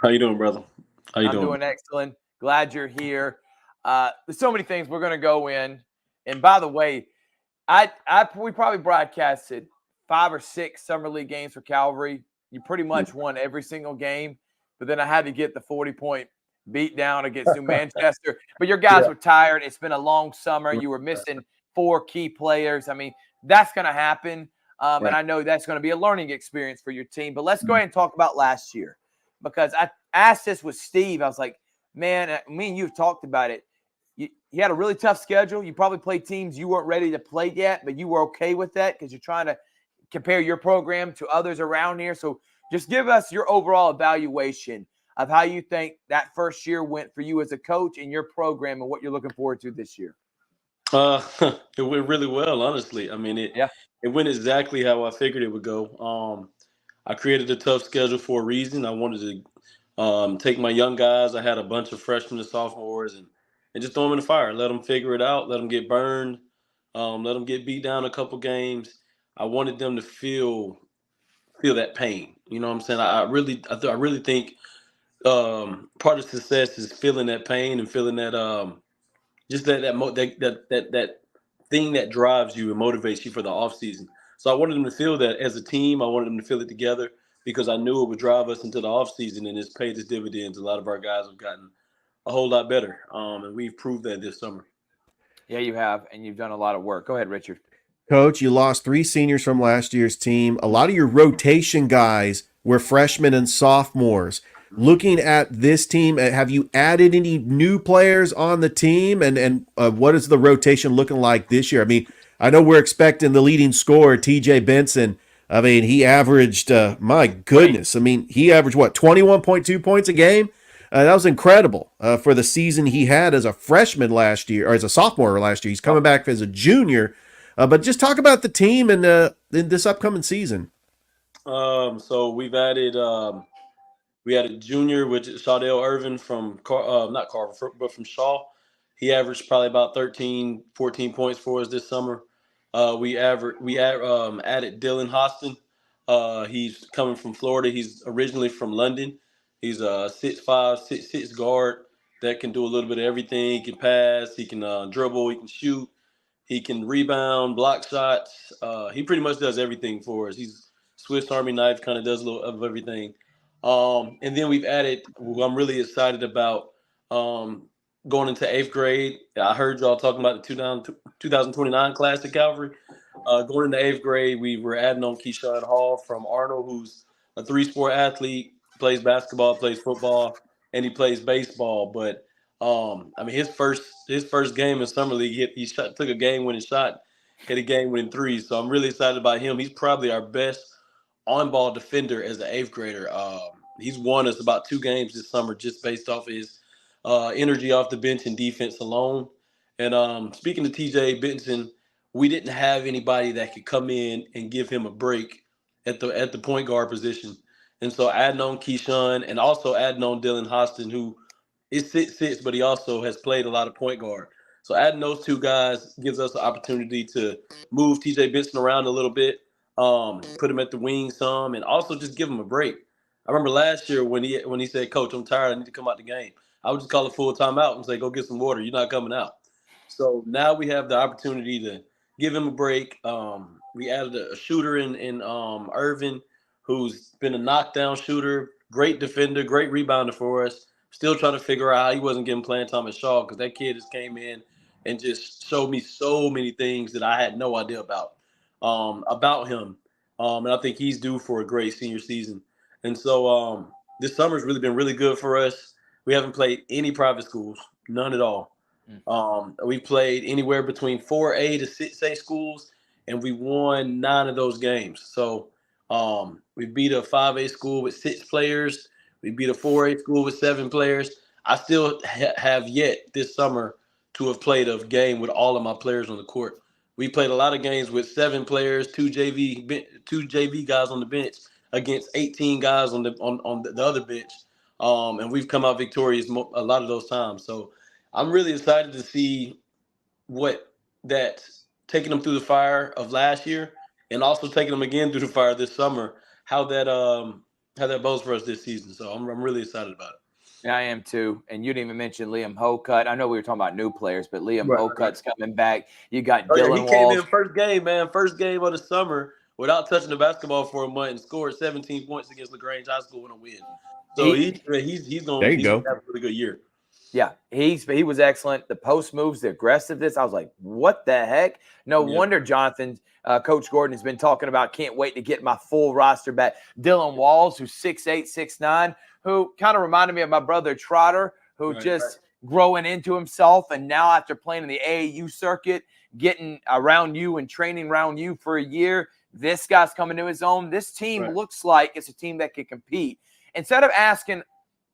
How you doing, brother? How you doing? I'm doing excellent. Glad you're here. There's so many things we're going to go in. And by the way, we probably broadcasted 5 or 6 summer league games for Calvary. You pretty much won every single game, but then I had to get the 40-point beat down against New Manchester. But your guys were tired. It's been a long summer. You were missing 4 key players. I mean, that's going to happen. And I know that's going to be a learning experience for your team. But let's go ahead and talk about last year, because I asked this with Steve. I was like, man, me and you have talked about it. You had a really tough schedule. You probably played teams you weren't ready to play yet, but you were okay with that because you're trying to compare your program to others around here. So just give us your overall evaluation of how you think that first year went for you as a coach and your program and what you're looking forward to this year. It went really well, honestly. I mean, it went exactly how I figured it would go. I created a tough schedule for a reason. I wanted to take my young guys. I had a bunch of freshmen and sophomores and just throw them in the fire. Let them figure it out. Let them get burned. Let them get beat down a couple games. I wanted them to feel that pain. You know what I'm saying? I really think part of success is feeling that pain and feeling that just that thing that drives you and motivates you for the off season. So I wanted them to feel that as a team. I wanted them to feel it together because I knew it would drive us into the off season, and it's paid its dividends. A lot of our guys have gotten a whole lot better, and we've proved that this summer. Yeah, you have, and you've done a lot of work. Go ahead, Richard. Coach, you lost 3 seniors from last year's team. A lot of your rotation guys were freshmen and sophomores. Looking at this team, have you added any new players on the team? And what is the rotation looking like this year? I mean, I know we're expecting the leading scorer, TJ Benson. I mean, he averaged, my goodness. I mean, he averaged, 21.2 points a game? That was incredible for the season he had as a freshman last year, or as a sophomore last year. He's coming back as a junior. But just talk about the team and in this upcoming season. So we've added we had a junior, which is Shawdell Irvin from not Carver, but from Shaw. He averaged probably about 13, 14 points for us this summer. We added Dylan Hostin. He's coming from Florida. He's originally from London. He's a 6'5", 6'6" guard that can do a little bit of everything. He can pass. He can dribble. He can shoot. He can rebound, block shots. He pretty much does everything for us. He's Swiss Army knife, kind of does a little of everything. And then we've added, who I'm really excited about, going into 8th grade. I heard y'all talking about the 2029 class at Calvary. Going into 8th grade, we were adding on Keyshawn Hall from Arnold, who's a 3-sport athlete, plays basketball, plays football, and he plays baseball. But I mean, his first game in summer league, he took a game-winning shot, hit a game-winning 3. So I'm really excited about him. He's probably our best on-ball defender as an 8th grader. He's won us about 2 games this summer just based off his energy off the bench and defense alone. And speaking to TJ Benson, we didn't have anybody that could come in and give him a break at the point guard position. And so adding on Keyshawn and also adding on Dylan Hostin, who is 6'6", but he also has played a lot of point guard. So adding those 2 guys gives us the opportunity to move TJ Benson around a little bit, put him at the wing some, and also just give him a break. I remember last year when he said, "Coach, I'm tired. I need to come out the game." I would just call a full timeout and say, "Go get some water. You're not coming out." So now we have the opportunity to give him a break. We added a shooter in Irvin, who's been a knockdown shooter, great defender, great rebounder for us. Still trying to figure out how he wasn't getting playing time at Shaw because that kid just came in and just showed me so many things that I had no idea about him. And I think he's due for a great senior season. And so this summer's really been really good for us. We haven't played any private schools, none at all. We played anywhere between 4A to 6A schools, and we won 9 of those games. So we beat a 5A school with 6 players. We beat a 4A school with 7 players. I still have yet this summer to have played a game with all of my players on the court. We played a lot of games with 7 players, 2 JV guys on the bench against 18 guys on the other bench, and we've come out victorious a lot of those times. So I'm really excited to see what that taking them through the fire of last year and also taking them again through the fire this summer. How that bodes for us this season. So I'm really excited about it. Yeah, I am too. And you didn't even mention Liam Hocutt. I know we were talking about new players, but Liam Hocutt's coming back. You got Dylan he came Walls. in first game, man. First game of the summer without touching the basketball for a month and scored 17 points against LaGrange High School in a win. So he's going to have a really good year. Yeah, he was excellent. The post moves, the aggressiveness. I was like, what the heck? No wonder Johnathan, Coach Gordon has been talking about can't wait to get my full roster back. Dylan Walls, who's 6'8", 6'9", who kind of reminded me of my brother Trotter, who growing into himself. And now after playing in the AAU circuit, getting around you and training around you for a year, this guy's coming to his own. This team looks like it's a team that can compete. Instead of asking,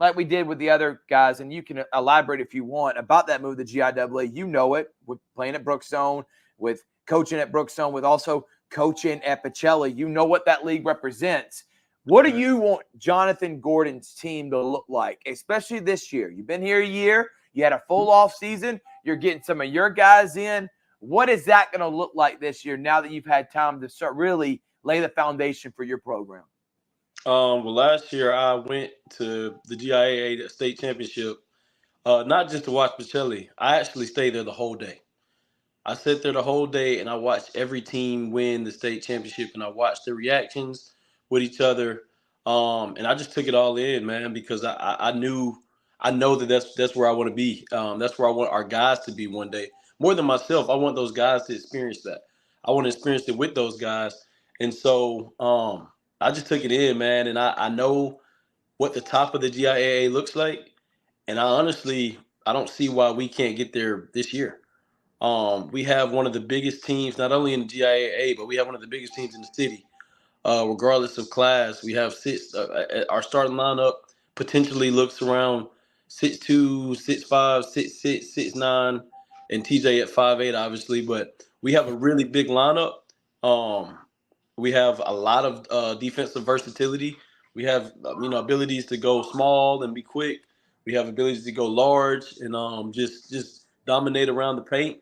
like we did with the other guys, and you can elaborate if you want about that move, the GIAA. You know it, with playing at Brookstone, with coaching at Brookstone, with also coaching at Pacelli. You know what that league represents. What do you want Johnathan Gordon's team to look like, especially this year? You've been here a year. You had a full off season. You're getting some of your guys in. What is that going to look like this year now that you've had time to start really lay the foundation for your program? Well, last year I went to the GIAA state championship, not just to watch Pacelli. I actually stayed there the whole day. I sat there the whole day and I watched every team win the state championship, and I watched their reactions with each other. And I just took it all in, man, because I know that that's where I want to be. That's where I want our guys to be one day. More than myself, I want those guys to experience that. I want to experience it with those guys. And so I just took it in, man, and I know what the top of the GIAA looks like, and I don't see why we can't get there this year. We have one of the biggest teams, not only in the GIAA, but we have one of the biggest teams in the city. Regardless of class, we have 6. Our starting lineup potentially looks around 6'2", 6'5", 6'6", 6'9", and TJ at 5'8", obviously. But we have a really big lineup. We have a lot of defensive versatility. We have abilities to go small and be quick. We have abilities to go large and just dominate around the paint.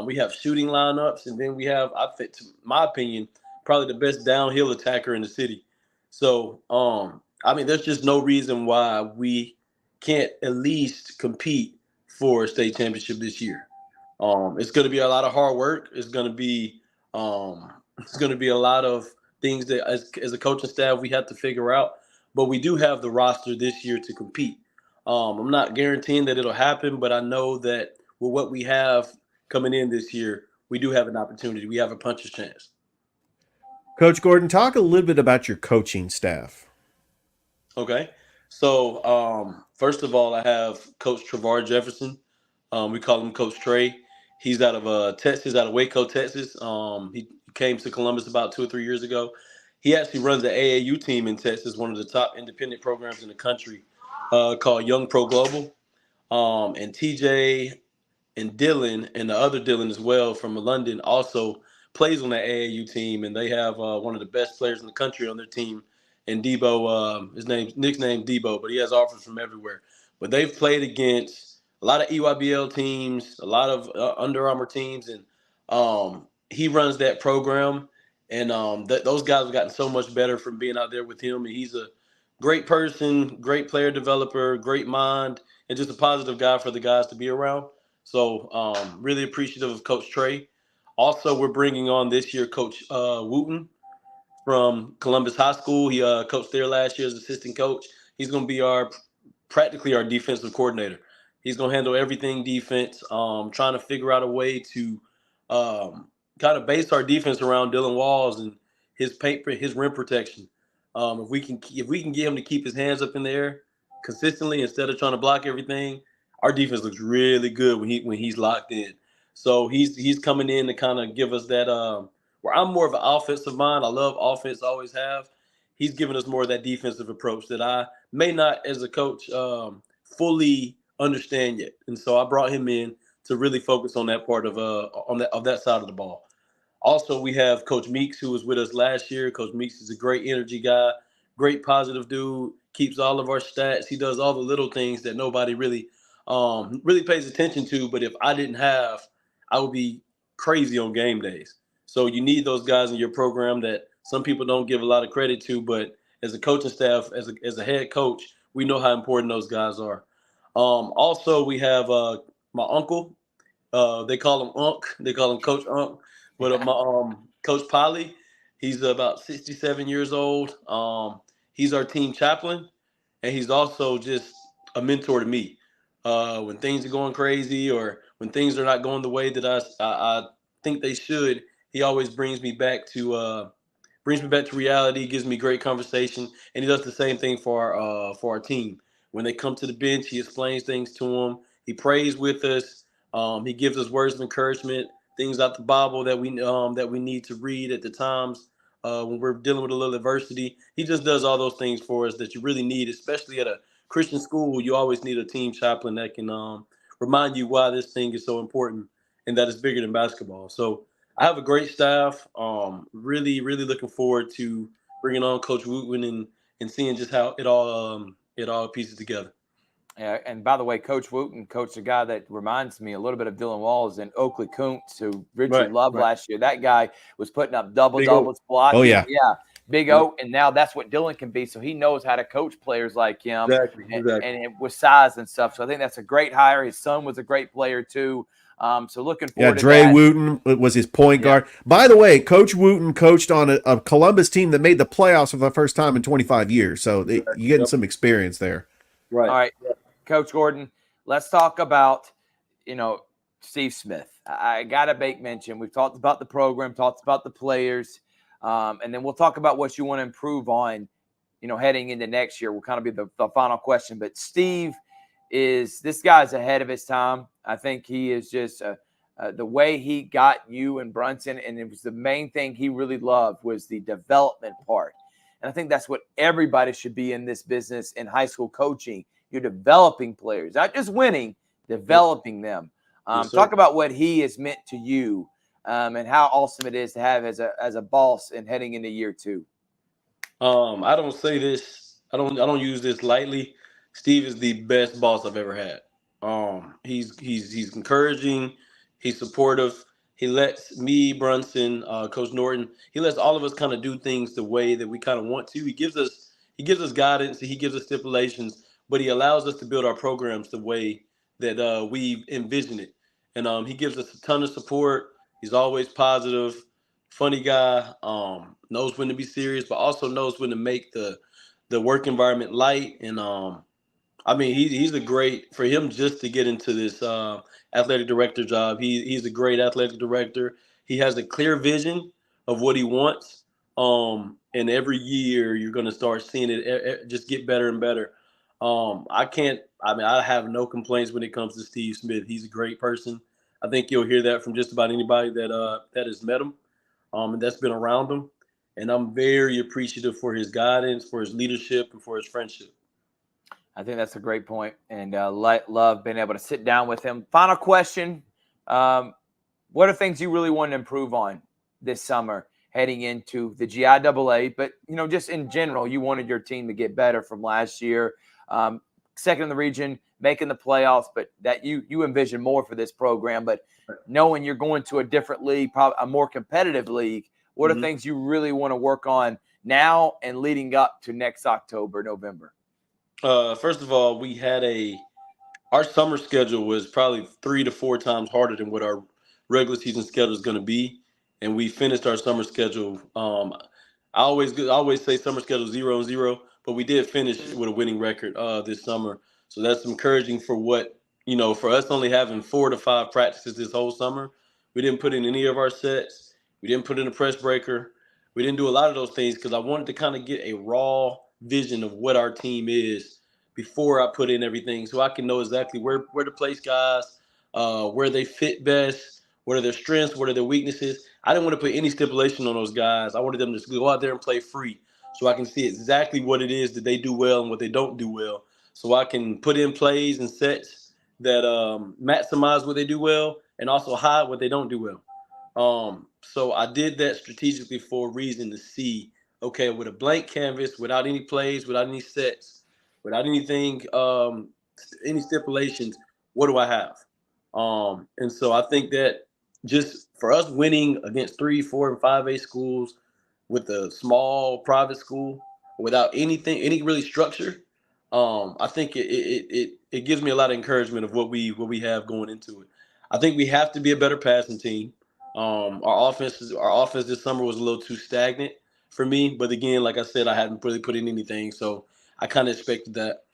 We have shooting lineups, and then we have, to my opinion, probably the best downhill attacker in the city. So there's just no reason why we can't at least compete for a state championship this year. It's going to be a lot of hard work. It's going to be a lot of things that as a coaching staff we have to figure out, but we do have the roster this year to compete. I'm not guaranteeing that it'll happen, but I know that with what we have coming in this year, we do have an opportunity. We have a puncher's chance. Coach Gordon, talk a little bit about your coaching staff. Okay. So first of all, I have Coach Travar Jefferson. We call him Coach Trey. He's out of Texas, out of Waco, Texas. He came to Columbus about 2 or 3 years ago. He actually runs the AAU team in Texas, one of the top independent programs in the country, called Young Pro Global. And TJ and Dylan and the other Dylan as well from London also plays on the AAU team, and they have one of the best players in the country on their team. And Debo, Nick's name Debo, but he has offers from everywhere. But they've played against a lot of EYBL teams, a lot of Under Armour teams, and he runs that program. And those guys have gotten so much better from being out there with him. And he's a great person, great player developer, great mind, and just a positive guy for the guys to be around. So really appreciative of Coach Trey. Also, we're bringing on this year Coach Wooten from Columbus High School. He coached there last year as assistant coach. He's going to be practically our defensive coordinator. He's going to handle everything defense, trying to figure out a way to kind of base our defense around Dylan Walls and his rim protection. If we can get him to keep his hands up in the air consistently instead of trying to block everything, our defense looks really good when he's locked in. So he's coming in to kind of give us that. Where I'm more of an offensive mind. I love offense, always have. he's given us more of that defensive approach that I may not, as a coach, fully understand yet. And so I brought him in to really focus on that part of that side of the ball. Also, we have Coach Meeks, who was with us last year. Coach Meeks is a great energy guy, great positive dude, keeps all of our stats. He does all the little things that nobody really pays attention to. But if I didn't have, I would be crazy on game days. So you need those guys in your program that some people don't give a lot of credit to. But as a coaching staff, as a head coach, we know how important those guys are. Also, we have my uncle. They call him Unc. They call him Coach Unc. But my Coach Polly, he's about 67 years old. He's our team chaplain, and he's also just a mentor to me. When things are going crazy or when things are not going the way that I think they should, he always brings me back to reality. Gives me great conversation, and he does the same thing for our team. When they come to the bench, he explains things to them. He prays with us. He gives us words of encouragement, things out the Bible that we need to read at the times when we're dealing with a little adversity. He just does all those things for us that you really need, especially at a Christian school. You always need a team chaplain that can remind you why this thing is so important and that it's bigger than basketball. So I have a great staff. Really, really looking forward to bringing on Coach Wooten and seeing just how it all pieces together. Yeah, and by the way, Coach Wooten coached a guy that reminds me a little bit of Dylan Walls and Oakley Kuntz, who Richard loved last year. That guy was putting up doubles, blocking. Oh, yeah. Big O, and now that's what Dylan can be. So he knows how to coach players like him, exactly. And with size and stuff. So I think that's a great hire. His son was a great player too. So looking forward to Dre that. Wooten was his point guard. By the way, Coach Wooten coached on a Columbus team that made the playoffs for the first time in 25 years. So you're getting some experience there. Right. All right, Coach Gordon, let's talk about, Steve Smith. I got to make mention. We've talked about the program, talked about the players, and then we'll talk about what you want to improve on, heading into next year. Will kind of be the final question. But Steve this guy's ahead of his time. I think he is just the way he got you and Brunson, and it was the main thing he really loved was the development part. And I think that's what everybody should be in this business in high school coaching. You're developing players, not just winning, developing them. Talk about what he has meant to you and how awesome it is to have as a boss and heading into year 2. I don't say this. I don't use this lightly. Steve is the best boss I've ever had. He's encouraging. He's supportive. He lets me, Brunson, Coach Norton. He lets all of us kind of do things the way that we kind of want to. He gives us guidance. He gives us stipulations, but he allows us to build our programs the way that we envision it. And he gives us a ton of support. He's always positive, funny guy. Knows when to be serious, but also knows when to make the work environment light. And he's a great, for him just to get into this athletic director job. He's a great athletic director. He has a clear vision of what he wants. And every year you're going to start seeing it just get better and better. I have no complaints when it comes to Steve Smith. He's a great person. I think you'll hear that from just about anybody that has met him, and that's been around him. And I'm very appreciative for his guidance, for his leadership, and for his friendship. I think that's a great point, and love being able to sit down with him. Final question: what are things you really want to improve on this summer, heading into the GIAA? But just in general, you wanted your team to get better from last year. Second in the region, making the playoffs, but that you envision more for this program. But knowing you're going to a different league, probably a more competitive league, what are things you really want to work on now and leading up to next October, November? First of all, our summer schedule was probably 3 to 4 times harder than what our regular season schedule is going to be, and we finished our summer schedule. I always say summer schedule 0-0. But we did finish with a winning record this summer. So that's encouraging for for us only having 4 to 5 practices this whole summer. We didn't put in any of our sets. We didn't put in a press breaker. We didn't do a lot of those things because I wanted to kind of get a raw vision of what our team is before I put in everything so I can know exactly where to place guys, where they fit best, what are their strengths, what are their weaknesses. I didn't want to put any stipulation on those guys. I wanted them to just go out there and play free. so I can see exactly what it is that they do well and what they don't do well. So I can put in plays and sets that maximize what they do well and also hide what they don't do well. So I did that strategically for a reason to see, okay, with a blank canvas, without any plays, without any sets, without anything, any stipulations, what do I have? And so I think that just for us winning against 3, 4, and 5A schools with a small private school without anything, any really structure, I think it gives me a lot of encouragement of what we have going into it. I think we have to be a better passing team. Our offense this summer was a little too stagnant for me, but again, like I said, I hadn't really put in anything, so I kind of expected that.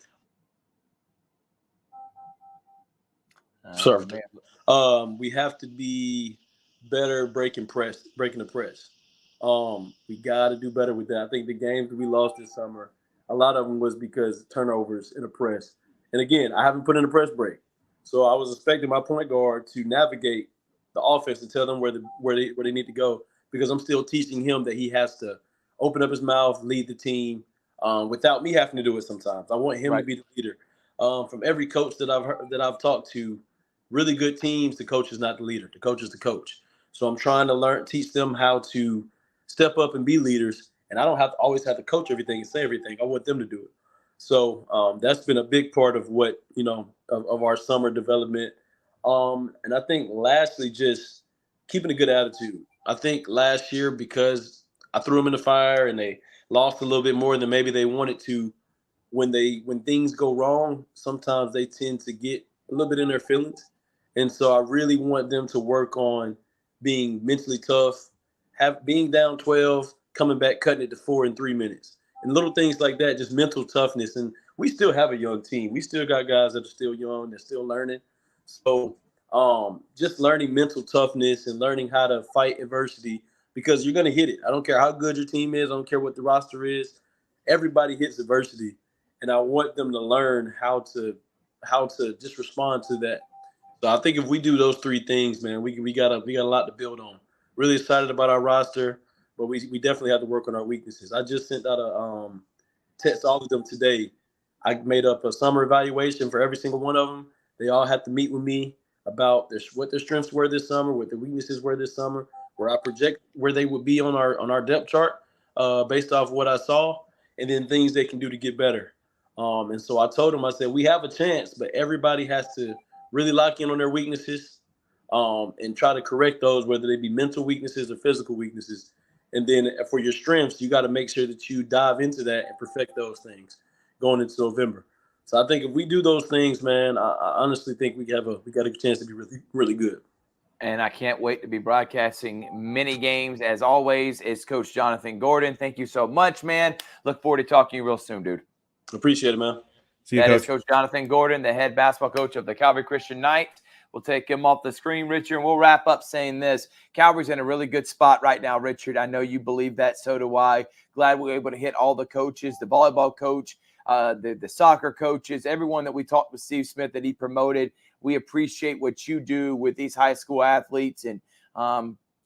We have to be better breaking the press. We got to do better with that. I think the games that we lost this summer, a lot of them was because turnovers in the press. And again, I haven't put in a press break, so I was expecting my point guard to navigate the offense and tell them where they need to go, because I'm still teaching him that he has to open up his mouth, lead the team, without me having to do it sometimes. I want him to be the leader. From every coach that I've talked to, really good teams, the coach is not the leader. The coach is the coach. So I'm trying to teach them how to step up and be leaders. And I don't always have to coach everything and say everything. I want them to do it. So that's been a big part of what, of our summer development. And I think lastly, just keeping a good attitude. I think last year, because I threw them in the fire and they lost a little bit more than maybe they wanted to, when things go wrong, sometimes they tend to get a little bit in their feelings. And so I really want them to work on being mentally tough, being down 12, coming back, cutting it to 4 in 3 minutes. And little things like that, just mental toughness. And we still have a young team. We still got guys that are still young, they're still learning. So just learning mental toughness and learning how to fight adversity, because you're going to hit it. I don't care how good your team is. I don't care what the roster is. Everybody hits adversity. And I want them to learn how to just respond to that. So I think if we do those 3 things, man, we got a lot to build on. Really excited about our roster, but we definitely have to work on our weaknesses. I just sent out a text to all of them today. I made up a summer evaluation for every single one of them. They all have to meet with me about what their strengths were this summer, what their weaknesses were this summer, where I project where they would be on our depth chart based off what I saw, and then things they can do to get better. And so I told them, I said, we have a chance, but everybody has to really lock in on their weaknesses and try to correct those, whether they be mental weaknesses or physical weaknesses. And then for your strengths, you got to make sure that you dive into that and perfect those things going into November. So I think if we do those things, man, I honestly think we got a chance to be really, really good. And I can't wait to be broadcasting many games. As always, it's Coach Johnathan Gordon. Thank you so much, man. Look forward to talking to you real soon, dude. Appreciate it, man. See you, That Coach. is Coach Johnathan Gordon, the head basketball coach of the Calvary Christian Knight. We'll take him off the screen, Richard, and we'll wrap up saying this. Calvary's in a really good spot right now, Richard. I know you believe that. So do I. Glad we were able to hit all the coaches, the volleyball coach, the soccer coaches, everyone that we talked with Steve Smith that he promoted. We appreciate what you do with these high school athletes. And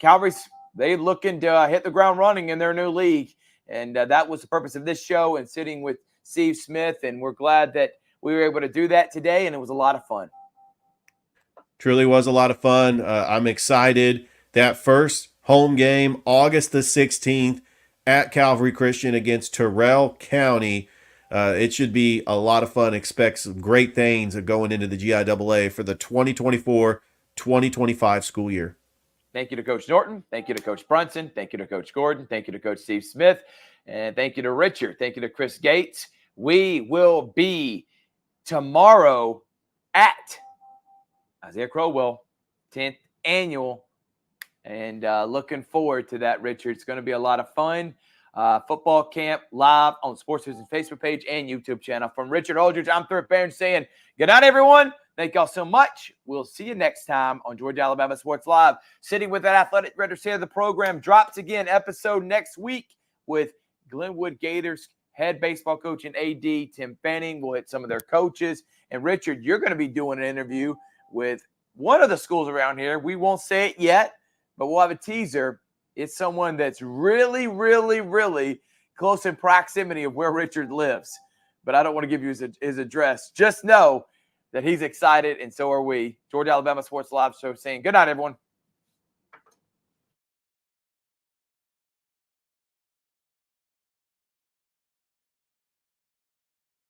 Calvary's, they looking to hit the ground running in their new league. And that was the purpose of this show and sitting with Steve Smith. And we're glad that we were able to do that today. And it was a lot of fun. Truly was a lot of fun. I'm excited. That first home game, August the 16th at Calvary Christian against Terrell County. It should be a lot of fun. Expect some great things going into the GIAA for the 2024-2025 school year. Thank you to Coach Norton. Thank you to Coach Brunson. Thank you to Coach Gordon. Thank you to Coach Steve Smith. And thank you to Richard. Thank you to Chris Gates. We will be tomorrow at Isaiah Crowell, 10th annual. And looking forward to that, Richard. It's going to be a lot of fun. Football camp live on Sports Vision Facebook page and YouTube channel. From Richard Holdridge, I'm Thrift Barringer saying good night, everyone. Thank y'all so much. We'll see you next time on Georgia Alabama Sports Live. Sitting with that athletic director here, the program drops again. Episode next week with Glenwood Gators head baseball coach and AD Tim Fanning. We'll hit some of their coaches. And Richard, you're going to be doing an interview with one of the schools around here. We won't say it yet, but we'll have a teaser. It's someone that's really, really, really close in proximity of where Richard lives, but I don't want to give you his address. Just know that he's excited, and so are we. Georgia Alabama Sports Live Show saying good night, everyone.